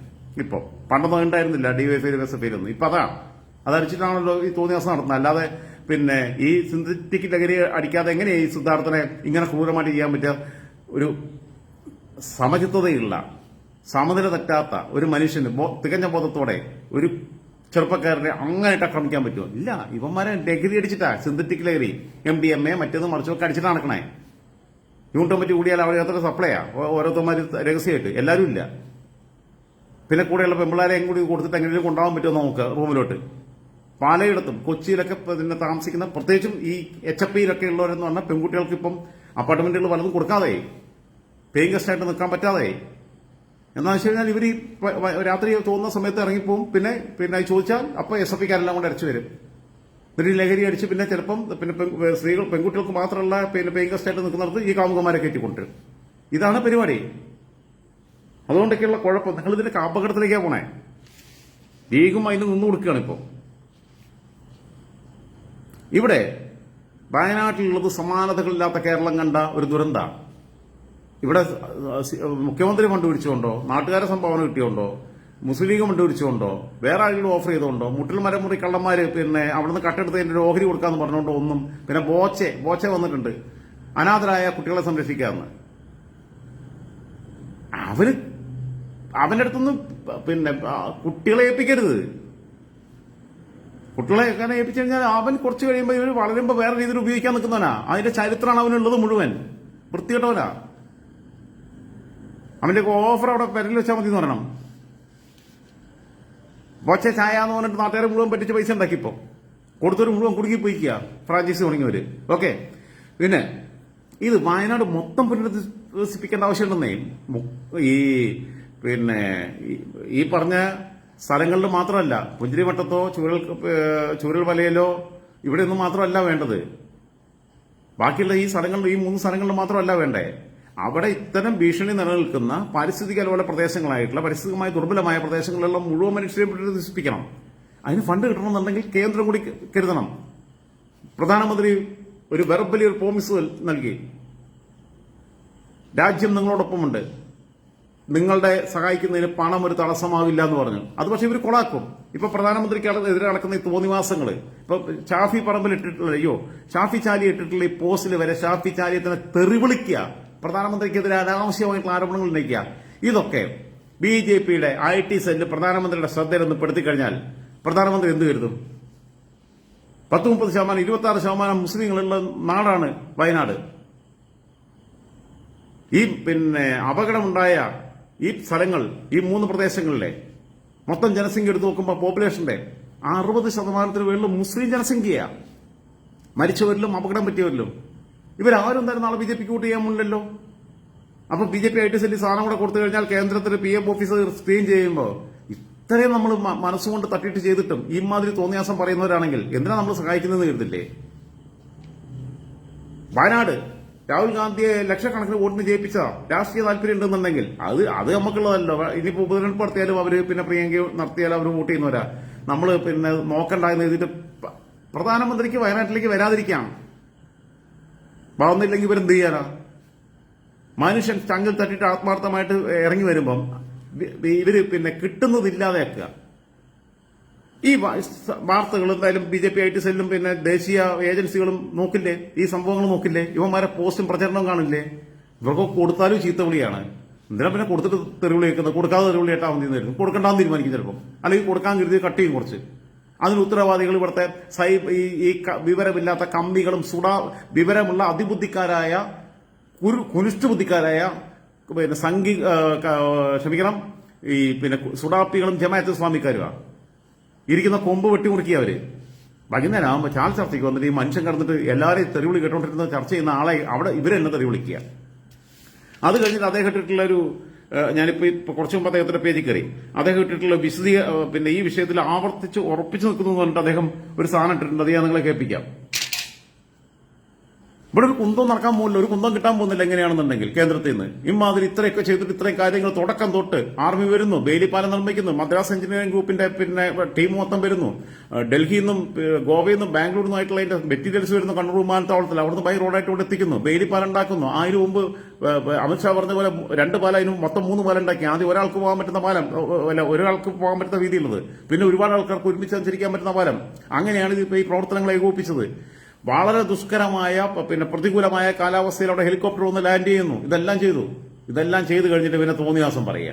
ഇപ്പൊ പണ്ടൊന്നും ഉണ്ടായിരുന്നില്ല DYFI SFIയിലൊന്നും. ഇപ്പൊ അതടിച്ചിട്ടാണല്ലോ ഈ തോന്നിയാസം നടത്തുന്നത്. അല്ലാതെ ഈ സിന്തറ്റിക് ലഹരി അടിക്കാതെ എങ്ങനെയാ ഈ സിദ്ധാർത്ഥനെ ഇങ്ങനെ ക്രൂരമായിട്ട് ചെയ്യാൻ പറ്റുക? ഒരു സമചിത്തതയുള്ള, സമനില തെറ്റാത്ത ഒരു മനുഷ്യന് തികഞ്ഞ ബോധത്തോടെ ഒരു ചെറുപ്പക്കാരനെ അങ്ങനെയിട്ട് ആക്രമിക്കാൻ പറ്റുമോ? ഇല്ല. ഇവന്മാരെ ലഹരി അടിച്ചിട്ടാ, സിന്തറ്റിക് ലഹരി MDMA മറ്റേത് മറിച്ചൊക്കെ അടിച്ചിട്ട് നടക്കണേ. യൂണിറ്റ് പറ്റി കൂടിയാൽ അവിടെ അത്ര സപ്ലൈയാ ഓരോരുത്തന്മാര് രഹസ്യമായിട്ട്. എല്ലാവരും ഇല്ല. പിന്നെ കൂടെയുള്ള പെമ്പിളാരെയും കൂടി കൊടുത്തിട്ട് എങ്ങനെയും കൊണ്ടുപോകാൻ പറ്റുമോ നമുക്ക് റൂമിലോട്ട്? പലയിടത്തും കൊച്ചിയിലൊക്കെ പിന്നെ താമസിക്കുന്ന പ്രത്യേകിച്ചും ഈ HFPയിലൊക്കെ ഉള്ളവരെന്ന് പറഞ്ഞാൽ പെൺകുട്ടികൾക്ക് ഇപ്പം അപ്പാർട്ട്മെന്റുകൾ പലതും കൊടുക്കാതെ പേയിങ് ഗസ്റ്റ് ആയിട്ട് നിൽക്കാൻ പറ്റാതെ എന്താണെന്ന് വെച്ച് കഴിഞ്ഞാൽ ഇവർ ഈ രാത്രി തോന്നുന്ന സമയത്ത് ഇറങ്ങിപ്പോവും. പിന്നെ ചോദിച്ചാൽ അപ്പോൾ SFPക്കാരെല്ലാം കൊണ്ട് അടിച്ചു വരും. എന്നിട്ട് ലഹരി അടിച്ച് പിന്നെ ചിലപ്പം പിന്നെ സ്ത്രീകൾ പെൺകുട്ടികൾക്ക് മാത്രമല്ല പിന്നെ പേയിങ് ഗസ്റ്റ് ആയിട്ട് നിൽക്കുന്നിടത്ത് ഈ കാമുകന്മാരെ കയറ്റിക്കൊണ്ടിരും. ഇതാണ് പരിപാടി. അതുകൊണ്ടൊക്കെയുള്ള കുഴപ്പം. നിങ്ങൾ ഇതിന്റെ അപകടത്തിലേക്കാണ് പോണേ. ലീഗും അതിന് നിന്നു കൊടുക്കുകയാണ് ഇപ്പോൾ. ഇവിടെ വയനാട്ടിലുള്ളത് സമാനതകളില്ലാത്ത കേരളം കണ്ട ഒരു ദുരന്തമാണ്. ഇവിടെ മുഖ്യമന്ത്രി ഫണ്ട് പിടിച്ചുകൊണ്ടോ നാട്ടുകാരെ സംഭാവന കിട്ടിയോണ്ടോ മുസ്ലിം ലീഗ് ഫണ്ട് പിടിച്ചുകൊണ്ടോ വേറെ ആരെങ്കിലും ഓഫർ ചെയ്തുകൊണ്ടോ മുട്ടിൽ മരമുറി കള്ളന്മാര് പിന്നെ അവിടുന്ന് കട്ടെടുത്തതിന്റെ ഒരു ഓഹരി കൊടുക്കാന്ന് പറഞ്ഞുകൊണ്ടോ ഒന്നും പിന്നെ ബോച്ചെ വന്നിട്ടുണ്ട് അനാഥരായ കുട്ടികളെ സംരക്ഷിക്കാമെന്ന്. അവന്റെ അടുത്തൊന്നും പിന്നെ കുട്ടികളെ ഏൽപ്പിക്കരുത്. കുട്ടികളെ എങ്ങനെ ഏൽപ്പിച്ചു കഴിഞ്ഞാൽ അവൻ കുറച്ച് കഴിയുമ്പോൾ ഇവർ വളരുമ്പോൾ വേറെ രീതിയിൽ ഉപയോഗിക്കാൻ നിൽക്കുന്നവനാ. അതിന്റെ ചരിത്രമാണ് അവനുള്ളത് മുഴുവൻ. വൃത്തികെട്ടവനാ. അവന്റെ ഓഫർ അവിടെ പെരൽ വെച്ചാൽ മതി എന്ന് പറയണം. ബോച്ച ചായ എന്ന് പറഞ്ഞിട്ട് നാട്ടുകാരെ മുഴുവൻ പറ്റിച്ച് പൈസ ഉണ്ടാക്കിപ്പോ കൊടുത്തൊരു മുഴുവൻ കുടുങ്ങി പോയിക്കുക ഫ്രാഞ്ചൈസി തുടങ്ങിയവര്. ഓക്കെ, പിന്നെ ഇത് വയനാട് മൊത്തം പുനരധിവസിപ്പിക്കേണ്ട ആവശ്യമുണ്ടെന്നേ. പിന്നെ ഈ പറഞ്ഞ സ്ഥലങ്ങളിൽ മാത്രമല്ല, പുഞ്ചിരിമട്ടത്തോ ചൂരൽ വലയിലോ ഇവിടെയൊന്നും മാത്രമല്ല വേണ്ടത്. ബാക്കിയുള്ള ഈ സ്ഥലങ്ങളിൽ, ഈ 3 സ്ഥലങ്ങളിൽ മാത്രമല്ല വേണ്ടേ. അവിടെ ഇത്തരം ഭീഷണി നിലനിൽക്കുന്ന പാരിസ്ഥിതിക ലോല പ്രദേശങ്ങളായിട്ടുള്ള പരിസ്ഥിതികമായി ദുർബലമായ പ്രദേശങ്ങളിലുള്ള മുഴുവൻ മനുഷ്യരെയും പുനരധിവസിപ്പിക്കണം. അതിന് ഫണ്ട് കിട്ടണമെന്നുണ്ടെങ്കിൽ കേന്ദ്രം കൂടി കരുതണം. പ്രധാനമന്ത്രി ഒരു വെർബലി ഒരു പ്രോമിസ് നൽകി, രാജ്യം നിങ്ങളോടൊപ്പമുണ്ട്, നിങ്ങളുടെ സഹായിക്കുന്നതിന് പണം ഒരു തടസ്സമാവില്ല എന്ന് പറഞ്ഞു. അത് പക്ഷെ ഇവർ കൊളാക്കും. ഇപ്പൊ പ്രധാനമന്ത്രിക്ക് എതിരെ നടക്കുന്ന ഈ തോന്നിവാസങ്ങൾ, ഇപ്പൊ ഷാഫി പറമ്പിൽ ഇട്ടിട്ടുള്ള ഷാഫി ചാലി ഇട്ടിട്ടുള്ള ഈ പോസ്റ്റിൽ വരെ ഷാഫി ചാലിയെ തന്നെ തെറിവിളിക്കുക, പ്രധാനമന്ത്രിക്കെതിരെ അനാവശ്യമായിട്ടുള്ള ആരോപണങ്ങൾ ഉന്നയിക്കുക. ഇതൊക്കെ BJPയുടെ IT സെല്ല് പ്രധാനമന്ത്രിയുടെ ശ്രദ്ധയിലൊന്ന് പെടുത്തിക്കഴിഞ്ഞാൽ പ്രധാനമന്ത്രി എന്ത് കരുതും? 10-30%, 26% മുസ്ലിങ്ങളുള്ള നാടാണ് വയനാട്. ഈ പിന്നെ അപകടമുണ്ടായ ഈ സ്ഥലങ്ങൾ, ഈ 3 പ്രദേശങ്ങളിലെ മൊത്തം ജനസംഖ്യ എടുത്ത് നോക്കുമ്പോൾ പോപ്പുലേഷന്റെ 60% മുകളിൽ മുസ്ലിം ജനസംഖ്യയാണ്. മരിച്ചവരിലും അപകടം പറ്റിയവരിലും ഇവരാരും തന്നെ നാളെ BJPക്ക് വോട്ട് ചെയ്യാൻ മുന്നില്ലല്ലോ. അപ്പൊ BJP IT സെല്ലിൽ സാധനം കൂടെ കൊടുത്തു കഴിഞ്ഞാൽ കേന്ദ്രത്തിൽ PM ഓഫീസർ സ്ക്രീൻ ചെയ്യുമ്പോൾ ഇത്രയും നമ്മൾ മനസ്സുകൊണ്ട് തട്ടിയിട്ട് ചെയ്തിട്ടും ഈ മാതിരി തോന്നിയാസം പറയുന്നവരാണെങ്കിൽ എന്തിനാ നമ്മൾ സഹായിക്കുന്നതെന്ന് കരുതില്ലേ? വയനാട് രാഹുൽ ഗാന്ധിയെ ലക്ഷക്കണക്കിന് വോട്ടിന് ജയിപ്പിച്ച രാഷ്ട്രീയ താല്പര്യം ഉണ്ടെന്നുണ്ടെങ്കിൽ അത് നമുക്കുള്ളതല്ലോ. ഇനിയിപ്പോ ഉപതെരഞ്ഞെടുപ്പ് നടത്തിയാലും അവര് പിന്നെ പ്രിയങ്ക നടത്തിയാലും അവർ വോട്ട് ചെയ്യുന്നവരാ. നമ്മൾ പിന്നെ നോക്കണ്ടെന്ന് എഴുതിയിട്ട് പ്രധാനമന്ത്രിക്ക് വയനാട്ടിലേക്ക് വരാതിരിക്കാം. വളർന്നില്ലെങ്കിൽ ഇവരെന്ത് ചെയ്യാനാ? മനുഷ്യൻ ചങ്കിൽ തട്ടിയിട്ട് ആത്മാർത്ഥമായിട്ട് ഇറങ്ങി വരുമ്പം ഇവര് പിന്നെ കിട്ടുന്നതില്ലാതെയാക്കുക. ഈ വാർത്തകൾ എന്തായാലും BJP IT സെല്ലും പിന്നെ ദേശീയ ഏജൻസികളും നോക്കില്ലേ, ഈ സംഭവങ്ങൾ നോക്കില്ലേ, ഇവന്മാരെ പോസ്റ്റും പ്രചരണവും കാണില്ലേ? ഇവർക്ക് കൊടുത്താലും ചീത്തവിളിയാണ്. എന്തിനാ പിന്നെ കൊടുത്തിട്ട് തെരുവിളി വെക്കുന്നത്? കൊടുക്കാതെ തെരുവിളി ഏട്ടാ മതി, കൊടുക്കണ്ടാന്ന് തീരുമാനിക്കും ചിലപ്പം. അല്ലെങ്കിൽ കൊടുക്കാൻ കരുതി കട്ട് ചെയ്യും കുറച്ച്. അതിന് ഉത്തരവാദികൾ ഇവിടുത്തെ ഈ വിവരമില്ലാത്ത കമ്പികളും വിവരമുള്ള അതിബുദ്ധിക്കാരായ കുനിഷ്ഠബുദ്ധിക്കാരായ പിന്നെ ക്ഷമിക്കണം, ഈ പിന്നെ സുഡാപ്പികളും ജമാഅത്ത് ഇസ്ലാമിക്കാരുമാണ്. ഇരിക്കുന്ന കൊമ്പ് വെട്ടിമുറുക്കിയ അവര് വൈകുന്നേരം ആകുമ്പോൾ ചാൽ ചർച്ചയ്ക്ക് വന്നിട്ട് ഈ മനുഷ്യൻ കടന്നിട്ട് എല്ലാവരെയും തെരുവിളി കേട്ടോണ്ടിരുന്ന ചർച്ച ചെയ്യുന്ന ആളെ അവിടെ ഇവരെന്നെ തെരുവിളിക്കുക. അത് കഴിഞ്ഞിട്ട് അദ്ദേഹം ഇട്ടിട്ടുള്ളൊരു, ഞാനിപ്പോ കുറച്ചു മുമ്പ് അദ്ദേഹത്തിന്റെ പേജിൽ കയറി, അദ്ദേഹം ഇട്ടിട്ടുള്ള പിന്നെ ഈ വിഷയത്തിൽ ആവർത്തിച്ച് ഉറപ്പിച്ചു നിൽക്കുന്നു എന്ന് പറഞ്ഞിട്ട് അദ്ദേഹം ഒരു സാധനം ഇട്ടിട്ടുണ്ട്. അത് ഞാൻ നിങ്ങളെ കേൾപ്പിക്കാം. ഇവിടെ ഒരു കുന്തം നടക്കാൻ പോകുന്നില്ല, ഒരു കുന്തം കിട്ടാൻ പോകുന്നില്ല. എങ്ങനെയാണെന്നുണ്ടെങ്കിൽ കേന്ദ്രത്തിൽ നിന്ന് ഇമാതിരി ഇത്രയൊക്കെ ചെയ്തിട്ട് ഇത്രയും കാര്യങ്ങൾ തുടക്കം തൊട്ട് ആർമി വരുന്നു, ബേലിപ്പാലം നിർമ്മിക്കുന്നു, മദ്രാസ് എഞ്ചിനീയറിംഗ് ഗ്രൂപ്പിന്റെ പിന്നെ ടീം മൊത്തം വരുന്നു, ഡൽഹിയിൽ നിന്നും ഗോവയിൽ നിന്നും ബാംഗ്ലൂരിൽ നിന്നായിട്ടുള്ള അതിന്റെ മെറ്റീരിയൽസ് വരുന്നു കണ്ണൂർ വിമാനത്താവളത്തിൽ, അവിടുന്ന് ബൈ റോഡായിട്ട് ഇവിടെ എത്തിക്കുന്നു, ബേലിപ്പാലം ഉണ്ടാക്കുന്നു. അതിന് മുമ്പ് അമിത്ഷാ പറഞ്ഞ പോലെ 2 പാലം, അതിന് മൊത്തം 3 പാലം ഉണ്ടാക്കി. ആദ്യം ഒരാൾക്ക് പോകാൻ പറ്റുന്ന പാലം, ഒരാൾക്ക് പോകാൻ പറ്റുന്ന രീതിയിലുള്ളത്, പിന്നെ ഒരുപാട് ആൾക്കാർക്ക് ഒരുമിച്ച് സഞ്ചരിക്കാൻ പറ്റുന്ന പാലം. അങ്ങനെയാണ് ഇതിപ്പോ ഈ പ്രവർത്തനങ്ങൾ ഏകോപിപ്പിച്ചത്. വളരെ ദുഷ്കരമായ പിന്നെ പ്രതികൂലമായ കാലാവസ്ഥയിൽ അവിടെ ഹെലികോപ്റ്റർ വന്ന് ലാൻഡ് ചെയ്യുന്നു. ഇതെല്ലാം ചെയ്തു കഴിഞ്ഞിട്ട് പിന്നെ തോന്നിയാസം പറയുക,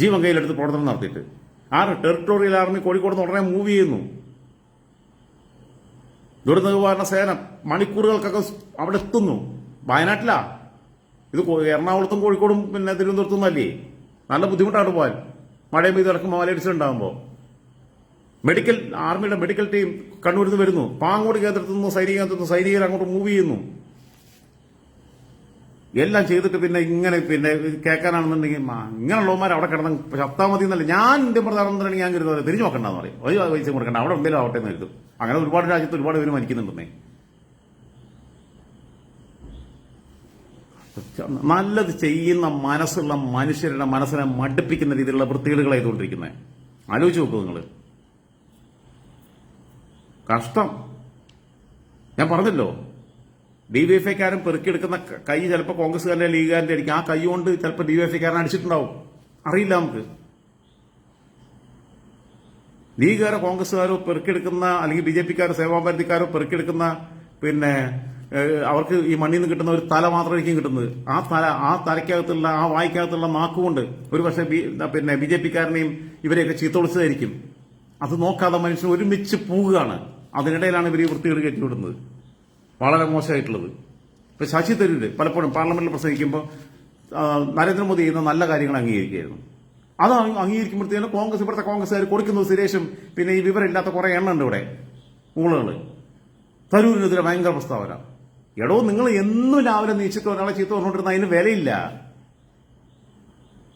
ജീവൻ കയ്യിലെടുത്ത് പ്രവർത്തനം നടത്തിയിട്ട്. ടെറിട്ടോറിയൽ ആർമി കോഴിക്കോട് നിന്ന് ഉടനെ മൂവ് ചെയ്യുന്നു. ദുരന്ത നിവാരണ സേന മണിക്കൂറുകൾക്കൊക്കെ അവിടെ എത്തുന്നു. വയനാട്ടിലാ ഇത്, എറണാകുളത്തും കോഴിക്കോടും പിന്നെ തിരുവനന്തപുരത്തും അല്ലേ? നല്ല ബുദ്ധിമുട്ടാണ് പോകാൻ, മഴയും പെയ്ത് ഇറക്കുമ്പോൾ മലയിടിച്ചിട്ടുണ്ടാകുമ്പോൾ. മെഡിക്കൽ ആർമിയുടെ മെഡിക്കൽ ടീം കണ്ണൂരിൽ നിന്ന് വരുന്നു, പാങ്ങോട് കേന്ദ്രത്തിൽ നിന്ന് സൈനിക കേന്ദ്രത്തിൽ നിന്ന് സൈനികർ അങ്ങോട്ട് മൂവ് ചെയ്യുന്നു. എല്ലാം ചെയ്തിട്ട് ഇങ്ങനെ കേൾക്കാനാണെന്നുണ്ടെങ്കിൽ ഇങ്ങനെയുള്ളവന്മാർ അവിടെ കിടന്ന് ചത്താ മതി എന്നല്ല. ഞാൻ ഇന്ത്യൻ പ്രധാനമന്ത്രിയാണെങ്കിൽ ഞാൻ കരുതുന്നത് തിരിഞ്ഞു നോക്കണ്ടെന്ന് പറയും, ഒരു പൈസ കൊടുക്കണ്ട, അവിടെ എന്തെങ്കിലും ആവട്ടെ എന്ന് കരുതും. അങ്ങനെ ഒരുപാട് രാജ്യത്ത് ഒരുപാട് പേര് മരിക്കുന്നുണ്ടെന്നേ. നല്ലത് ചെയ്യുന്ന മനസ്സുള്ള മനുഷ്യരുടെ മനസ്സിനെ മടുപ്പിക്കുന്ന രീതിയിലുള്ള വൃത്തികേടുകളായതുകൊണ്ടിരിക്കുന്നത്. ആലോചിച്ച് നോക്കൂ നിങ്ങൾ. കഷ്ടം. ഞാൻ പറഞ്ഞല്ലോ, ഡിവൈഎഫ്ഐക്കാരൻ പെറുക്കിയെടുക്കുന്ന കൈ ചിലപ്പോൾ കോൺഗ്രസ്സുകാരന്റെ ലീഗുകാരന്റെ ആയിരിക്കും. ആ കൈ കൊണ്ട് ചിലപ്പോൾ ഡിവൈഎഫ്ഐക്കാരൻ അടിച്ചിട്ടുണ്ടാവും, അറിയില്ല നമുക്ക്. ലീഗുകാരോ കോൺഗ്രസ്സുകാരോ പെറുക്കിയെടുക്കുന്ന, അല്ലെങ്കിൽ BJPക്കാരോ സേവാഭാരതിക്കാരോ പെറുക്കിയെടുക്കുന്ന അവർക്ക് ഈ മണ്ണിൽ നിന്ന് കിട്ടുന്ന ഒരു തല മാത്രമായിരിക്കും കിട്ടുന്നത്. ആ തലയ്ക്കകത്തുള്ള, ആ വായിക്കകത്തുള്ള നാക്കുകൊണ്ട് ഒരു പക്ഷേ BJPക്കാരനെയും ഇവരെയൊക്കെ ചീത്ത വിളിച്ചതായിരിക്കും. അത് നോക്കാതെ മനുഷ്യൻ ഒരുമിച്ച് പോവുകയാണ്. അതിനിടയിലാണ് ഇവർ ഈ വൃത്തികേട് കയറ്റിവിടുന്നത്. വളരെ മോശമായിട്ടുള്ളത്. ഇപ്പൊ ശശി തരൂര് പലപ്പോഴും പാർലമെന്റിൽ പ്രസംഗിക്കുമ്പോൾ നരേന്ദ്രമോദി ചെയ്യുന്ന നല്ല കാര്യങ്ങൾ അംഗീകരിക്കുകയായിരുന്നു. അത് അംഗീകരിക്കുമ്പോഴത്തേനും ഇവിടുത്തെ കോൺഗ്രസ്സുകാർ കൊടുക്കുന്നത് സുരേഷും ഈ വിവരമില്ലാത്ത കുറെ എണ്ണുണ്ട് ഇവിടെ ഊളുകള്. തരൂരിനെതിരെ ഭയങ്കര പ്രസ്താവന. എടോ, നിങ്ങൾ എന്നും രാവിലെ നീച്ചിട്ട് ഒരാളെ ചീത്ത പറഞ്ഞുകൊണ്ടിരുന്ന അതിന്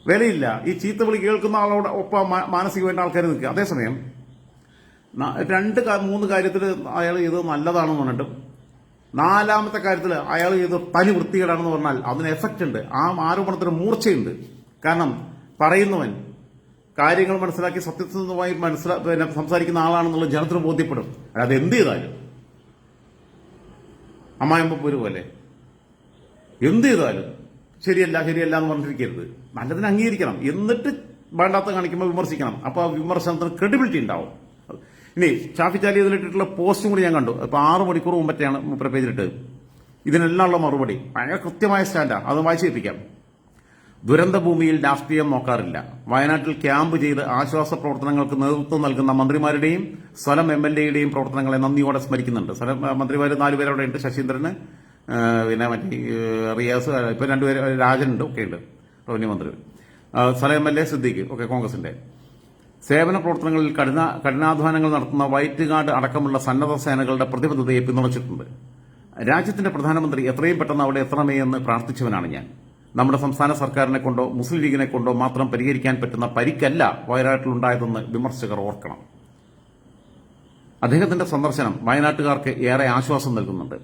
വിലയില്ല. ഈ ചീത്ത വിളി കേൾക്കുന്ന ആളോട് ഒപ്പം മാനസികമായിട്ട് ആൾക്കാർ നിൽക്കുക. അതേസമയം 2-3 കാര്യത്തിൽ അയാൾ ചെയ്തത് നല്ലതാണെന്ന് പറഞ്ഞിട്ടും 4-ാമത്തെ കാര്യത്തിൽ അയാൾ ചെയ്ത് തനി വൃത്തികേടാണെന്ന് പറഞ്ഞാൽ അതിന് എഫക്റ്റ് ഉണ്ട്. ആ ആരോപണത്തിന് മൂർച്ചയുണ്ട്. കാരണം പറയുന്നവൻ കാര്യങ്ങൾ മനസ്സിലാക്കി സത്യസന്ധമായി സംസാരിക്കുന്ന ആളാണെന്നുള്ള ജനത്തിന് ബോധ്യപ്പെടും. അത് എന്ത് ചെയ്താലും അമ്മായിയമ്മ പോലെ എന്ത് ചെയ്താലും ശരിയല്ല എന്ന് പറഞ്ഞിരിക്കരുത്. നല്ലതിനെ അംഗീകരിക്കണം. എന്നിട്ട് വേണ്ടാത്ത കാണിക്കുമ്പോൾ വിമർശിക്കണം. അപ്പോൾ ആ വിമർശനത്തിന് ക്രെഡിബിലിറ്റി ഉണ്ടാവും. ഇനി ഷാഫി ചാലി ഇതിലിട്ടിട്ടുള്ള പോസ്റ്റും കൂടി ഞാൻ കണ്ടു. ഇപ്പൊ 6 മണിക്കൂർ മുമ്പത്തെയാണ് മൂപ്പര പേജിലിട്ട്. ഇതിനെല്ലാം ഉള്ള മറുപടി ഭയങ്കര കൃത്യമായ സ്റ്റാൻഡാ. അത് വായിച്ചു കേൾപ്പിക്കാം. ദുരന്ത ഭൂമിയിൽ രാഷ്ട്രീയം നോക്കാറില്ല. വയനാട്ടിൽ ക്യാമ്പ് ചെയ്ത് ആശ്വാസ പ്രവർത്തനങ്ങൾക്ക് നേതൃത്വം നൽകുന്ന മന്ത്രിമാരുടെയും സ്ഥലം MLAയുടെയും പ്രവർത്തനങ്ങളെ നന്ദിയോടെ സ്മരിക്കുന്നുണ്ട്. സ്ഥലം മന്ത്രിമാർ 4 പേര് അവിടെ ഉണ്ട്. ശശീന്ദ്രന്, മറ്റേ റിയാസ്, ഇപ്പൊ 2 പേര്, രാജനുണ്ട്, ഒക്കെ ഉണ്ട്, റവന്യൂ മന്ത്രി. സ്ഥലം MLA സിദ്ദീഖ്, ഒക്കെ കോൺഗ്രസിന്റെ. സേവന പ്രവർത്തനങ്ങളിൽ കഠിനാധ്വാനങ്ങൾ നടത്തുന്ന വൈറ്റ് ഗാർഡ് അടക്കമുള്ള സന്നദ്ധ സേനകളുടെ പ്രതിബദ്ധതയെ പിന്തുണച്ചിട്ടുണ്ട്. രാജ്യത്തിന്റെ പ്രധാനമന്ത്രി എത്രയും പെട്ടെന്ന് അവിടെ എത്തണമേ എന്ന് പ്രാർത്ഥിച്ചവനാണ് ഞാൻ. നമ്മുടെ സംസ്ഥാന സർക്കാരിനെ കൊണ്ടോ മുസ്ലിം ലീഗിനെ കൊണ്ടോ മാത്രം പരിഹരിക്കാൻ പറ്റുന്ന പരിക്കല്ല വയനാട്ടിലുണ്ടായതെന്ന് വിമർശകർ ഓർക്കണം. അദ്ദേഹത്തിന്റെ സന്ദർശനം വയനാട്ടുകാർക്ക് ഏറെ ആശ്വാസം നൽകുന്നുണ്ട്.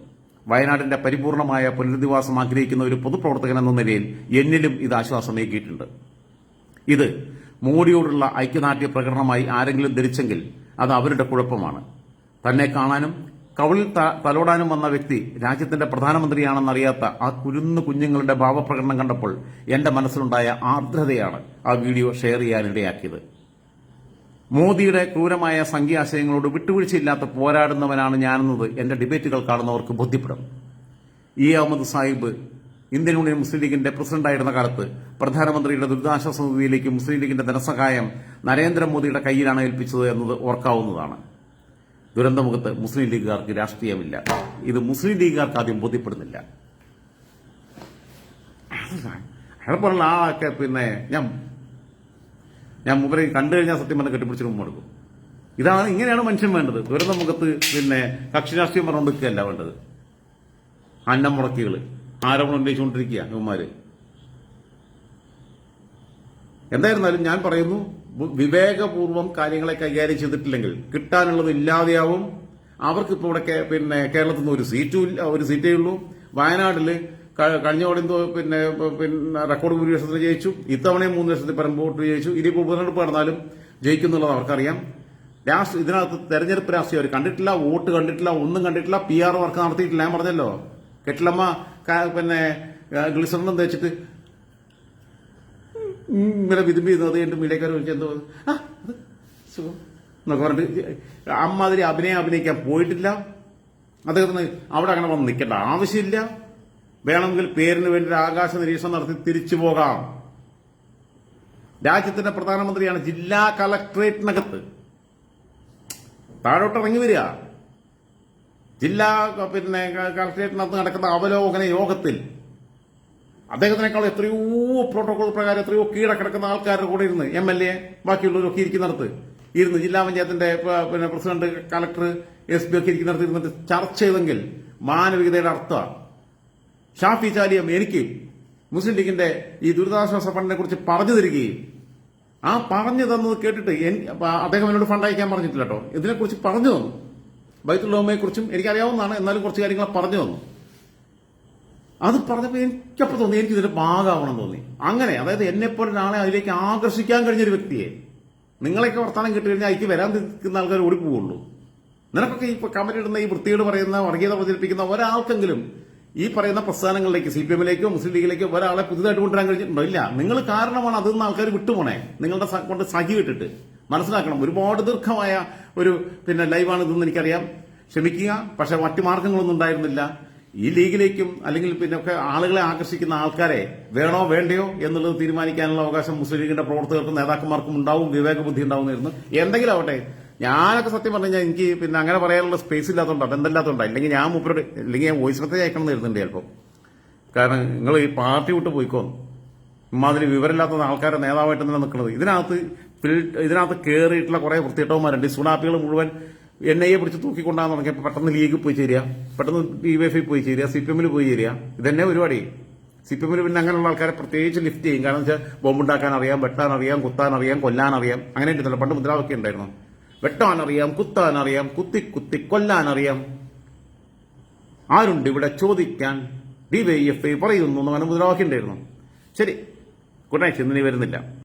വയനാടിന്റെ പരിപൂർണമായ പുനരധിവാസം ആഗ്രഹിക്കുന്ന ഒരു പൊതുപ്രവർത്തകൻ എന്ന നിലയിൽ എന്നിലും ഇത് ആശ്വാസമേകിയിട്ടുണ്ട്. ഇത് മോഡിയോടുള്ള ഐക്യദാർഢ്യ പ്രകടനമായി ആരെങ്കിലും ധരിച്ചെങ്കിൽ അത് അവരുടെ കുഴപ്പമാണ്. തന്നെ കാണാനും കവിളിൽ തലോടാനും വന്ന വ്യക്തി രാജ്യത്തിന്റെ പ്രധാനമന്ത്രിയാണെന്നറിയാത്ത ആ കുഞ്ഞുങ്ങളുടെ ഭാവപ്രകടനം കണ്ടപ്പോൾ എന്റെ മനസ്സിലുണ്ടായ ആർദ്രതയാണ് ആ വീഡിയോ ഷെയർ ചെയ്യാനിടയാക്കിയത്. മോദിയുടെ ക്രൂരമായ സംഖ്യാശയങ്ങളോട് വിട്ടുവീഴ്ചയില്ലാത്ത പോരാടുന്നവനാണ് ഞാനെന്നത് എന്റെ ഡിബേറ്റുകൾ കാണുന്നവർക്ക് ബോധ്യപ്പെടും. അഹമ്മദ് സാഹിബ് ഇന്ത്യൻ യൂണിയൻ മുസ്ലിം ലീഗിന്റെ പ്രസിഡന്റായിരുന്ന കാലത്ത് പ്രധാനമന്ത്രിയുടെ ദുരിതാശ്വാസ നിധിയിലേക്ക് മുസ്ലിം ലീഗിന്റെ ധനസഹായം നരേന്ദ്രമോദിയുടെ കയ്യിലാണ് ഏൽപ്പിച്ചത് എന്നത് ഓർക്കാവുന്നതാണ്. ദുരന്തമുഖത്ത് മുസ്ലിം ലീഗുകാർക്ക് രാഷ്ട്രീയമില്ല. ഇത് മുസ്ലിം ലീഗുകാർക്ക് ആദ്യം ബോധ്യപ്പെടുന്നില്ല. അയാളെ പറഞ്ഞ ആളൊക്കെ ഞാൻ മുമ്പേ കണ്ടു കഴിഞ്ഞാൽ സത്യം പറഞ്ഞ് കെട്ടിപ്പിടിച്ചിട്ട് മുമ്പെടുക്കും. ഇങ്ങനെയാണ് മനുഷ്യൻ വേണ്ടത്. ദുരന്തമുഖത്ത് കക്ഷി രാഷ്ട്രീയം പറഞ്ഞുകൊണ്ടിരിക്കുകയല്ല വേണ്ടത്. അന്നം മുടക്കികള് ആരോപണം ഉന്നയിച്ചുകൊണ്ടിരിക്കുക ഇവന്മാര്. എന്തായിരുന്നാലും ഞാൻ പറയുന്നു, വിവേകപൂർവ്വം കാര്യങ്ങളെ കൈകാര്യം ചെയ്തിട്ടില്ലെങ്കിൽ കിട്ടാനുള്ളത് ഇല്ലാതെയാവും. അവർക്കിപ്പോ ഇവിടെ കേരളത്തിൽ നിന്ന് ഒരു സീറ്റേ ഉള്ളൂ. വയനാട്ടില് കഴിഞ്ഞ എന്തോ റെക്കോർഡ് ഭൂരിപക്ഷത്തിൽ ജയിച്ചു. ഇത്തവണയും 3 ലക്ഷത്തിൽ പരം വോട്ട് ജയിച്ചു. ഇനിയിപ്പോൾ ഉപതെരഞ്ഞെടുപ്പ് നടന്നാലും ജയിക്കുന്നുള്ളത് അവർക്കറിയാം. ഇതിനകത്ത് തെരഞ്ഞെടുപ്പ് രാഷ്ട്രീയം അവർ കണ്ടിട്ടില്ല, വോട്ട് കണ്ടിട്ടില്ല, ഒന്നും കണ്ടിട്ടില്ല, PR വർക്ക് നടത്തിയിട്ടില്ല. ഞാൻ പറഞ്ഞല്ലോ, കെട്ടിലമ്മ ഗ്ലിസറിനും തേച്ചിട്ട് ഇങ്ങനെ വിതുമ്പി ചെയ്യുന്നത് എന്റെ മീഡിയക്കാർ വിളിച്ച് എന്തോ സുഖം എന്നൊക്കെ പറഞ്ഞിട്ട് അമ്മാതിരി അഭിനയിക്കാൻ പോയിട്ടില്ല. അദ്ദേഹത്തിന് അവിടെ അങ്ങനെ വന്ന് നിൽക്കേണ്ട ആവശ്യമില്ല. വേണമെങ്കിൽ പേരിന് വേണ്ടി ആകാശ നിരീക്ഷണം നടത്തി തിരിച്ചു പോകാം. രാജ്യത്തിന്റെ പ്രധാനമന്ത്രിയാണ്. ജില്ലാ കളക്ടറേറ്റിനകത്ത് താഴോട്ടിറങ്ങി വരിക. ജില്ലാ കളക്ടറേറ്റിനകത്ത് നടക്കുന്ന അവലോകന യോഗത്തിൽ അദ്ദേഹത്തിനേക്കാൾ എത്രയോ പ്രോട്ടോകോൾ പ്രകാരം എത്രയോ കീഴടക്കിടക്കുന്ന ആൾക്കാരുടെ കൂടെ ഇരുന്ന് MLA ബാക്കിയുള്ളവരൊക്കെ ഇരിക്കുന്നിടത്ത് ഇരുന്ന് ജില്ലാ പഞ്ചായത്തിന്റെ പിന്നെ പ്രസിഡന്റ്, കളക്ടർ, SP ഒക്കെ ഇരിക്കുന്നിടത്ത് ഇരുന്നിട്ട് ചർച്ച ചെയ്തെങ്കിൽ മാനവികതയുടെ അർത്ഥമാണ്. ഷാഫി ചാലിയം എനിക്ക് മുസ്ലിം ലീഗിന്റെ ഈ ദുരിതാശ്വാസ ഫണ്ടിനെ കുറിച്ച് പറഞ്ഞു തരികയും ആ പറഞ്ഞു തന്നത് കേട്ടിട്ട് അദ്ദേഹം എന്നോട് ഫണ്ട് അയക്കാൻ പറഞ്ഞിട്ടില്ല കേട്ടോ, ഇതിനെക്കുറിച്ച് പറഞ്ഞു തന്നു. ബൈത്തുൽ കുറിച്ചും എനിക്കറിയാവുന്നതാണ്, എന്നാലും കുറച്ച് കാര്യങ്ങൾ പറഞ്ഞു തന്നു. അത് പറഞ്ഞപ്പോൾ എനിക്കപ്പോൾ തോന്നി എനിക്ക് ഇതിന്റെ ഭാഗമാവണം തോന്നി. അങ്ങനെ അതായത് എന്നെപ്പോലെ ഒരാളെ അതിലേക്ക് ആകർഷിക്കാൻ കഴിഞ്ഞൊരു വ്യക്തിയെ, നിങ്ങളെയൊക്കെ വർത്താനം കേട്ട് കഴിഞ്ഞാൽ അതിക്ക് വരാൻ നിൽക്കുന്ന ആൾക്കാർ ഓടിപ്പോവുള്ളൂ. നിനക്കൊക്കെ ഈ കമന്റ് ഇടുന്ന ഈ വൃത്തിയോട് പറയുന്ന വർഗീയത പ്രചരിപ്പിക്കുന്ന ഒരാൾക്കെങ്കിലും ഈ പറയുന്ന പ്രസ്ഥാനങ്ങളിലേക്ക്, CPM-ലേക്കോ മുസ്ലിം ലീഗിലേക്കോ ഒരാളെ പുതുതായിട്ട് കൊണ്ടുവരാൻ കഴിഞ്ഞിട്ടുണ്ടോ? ഇല്ല. നിങ്ങൾ കാരണമാണ് അതിൽ നിന്ന് ആൾക്കാർ വിട്ടുപോണേ. നിങ്ങളുടെ കൊണ്ട് സഹി വിട്ടിട്ട് മനസ്സിലാക്കണം. ഒരുപാട് ദീർഘമായ ഒരു ലൈവാണ് ഇതെന്ന് എനിക്കറിയാം, ക്ഷമിക്കുക. പക്ഷെ മറ്റു മാർഗങ്ങളൊന്നും ഉണ്ടായിരുന്നില്ല. ഈ ലീഗിലേക്കും അല്ലെങ്കിൽ ഒക്കെ ആളുകളെ ആകർഷിക്കുന്ന ആൾക്കാരെ വേണോ വേണ്ടയോ എന്നുള്ളത് തീരുമാനിക്കാനുള്ള അവകാശം മുസ്ലിം ലീഗിന്റെ പ്രവർത്തകർക്കും നേതാക്കന്മാർക്കും ഉണ്ടാവും, വിവേകബുദ്ധി ഉണ്ടാവുമായിരുന്നു. എന്തെങ്കിലും ആവട്ടെ, ഞാനൊക്കെ സത്യം പറഞ്ഞു കഴിഞ്ഞാൽ എനിക്ക് അങ്ങനെ പറയാനുള്ള സ്പേസ് ഇല്ലാത്തതുകൊണ്ട്, അതെന്തല്ലാത്തതുകൊണ്ടാണ്. ഇല്ലെങ്കിൽ ഞാൻ മൂപ്പരോട് ഇല്ലെങ്കിൽ ഞാൻ വോയിസ് മെസ്സേജ് അയക്കണം എന്ന് കരുതുന്നുണ്ട് ചിലപ്പോൾ. കാരണം നിങ്ങൾ ഈ പാർട്ടി വിട്ട് പോയിക്കോന്നു, ഇമാതിരി വിവരമില്ലാത്ത ആൾക്കാരെ നേതാവായിട്ട് തന്നെ നിൽക്കുന്നത്. ഇതിനകത്ത് കയറിയിട്ടുള്ള കുറെ വൃത്തിയിട്ടവന്മാരുണ്ട്. ഈ സുണാപ്പികൾ മുഴുവൻ NIA പിടിച്ച് തൂക്കിക്കൊണ്ടാന്ന് തുടങ്ങിയപ്പോൾ പെട്ടെന്ന് ലീഗിൽ പോയി ചേരുക, പെട്ടെന്ന് DYFI പോയി ചേരുക, CPM-ൽ പോയി ചേരുക. ഇതന്നെ പരിപാടി. CPM-ൽ പിന്നെ അങ്ങനെയുള്ള ആൾക്കാരെ പ്രത്യേകിച്ച് ലിഫ്റ്റ് ചെയ്യും. കാരണം വെച്ചാൽ ബോംബുണ്ടാക്കാൻ അറിയാം, വെട്ടാനറിയാം, കുത്താനറിയാം, കൊല്ലാനറിയാം. അങ്ങനെ ഉണ്ടല്ലോ, പണ്ട് മുദ്രാവാക്യം ഉണ്ടായിരുന്നു. വെട്ടാനറിയാം, കുത്താനറിയാം, കുത്തി കൊല്ലാനറിയാം, ആരുണ്ട് ഇവിടെ ചോദിക്കാൻ, DYFI പറയുന്നു എന്ന് പറഞ്ഞ മുദ്രാവാക്യം ഉണ്ടായിരുന്നു. ശരി, ഗുഡ് നൈറ്റ്. ഇന്നിനി വരുന്നില്ല.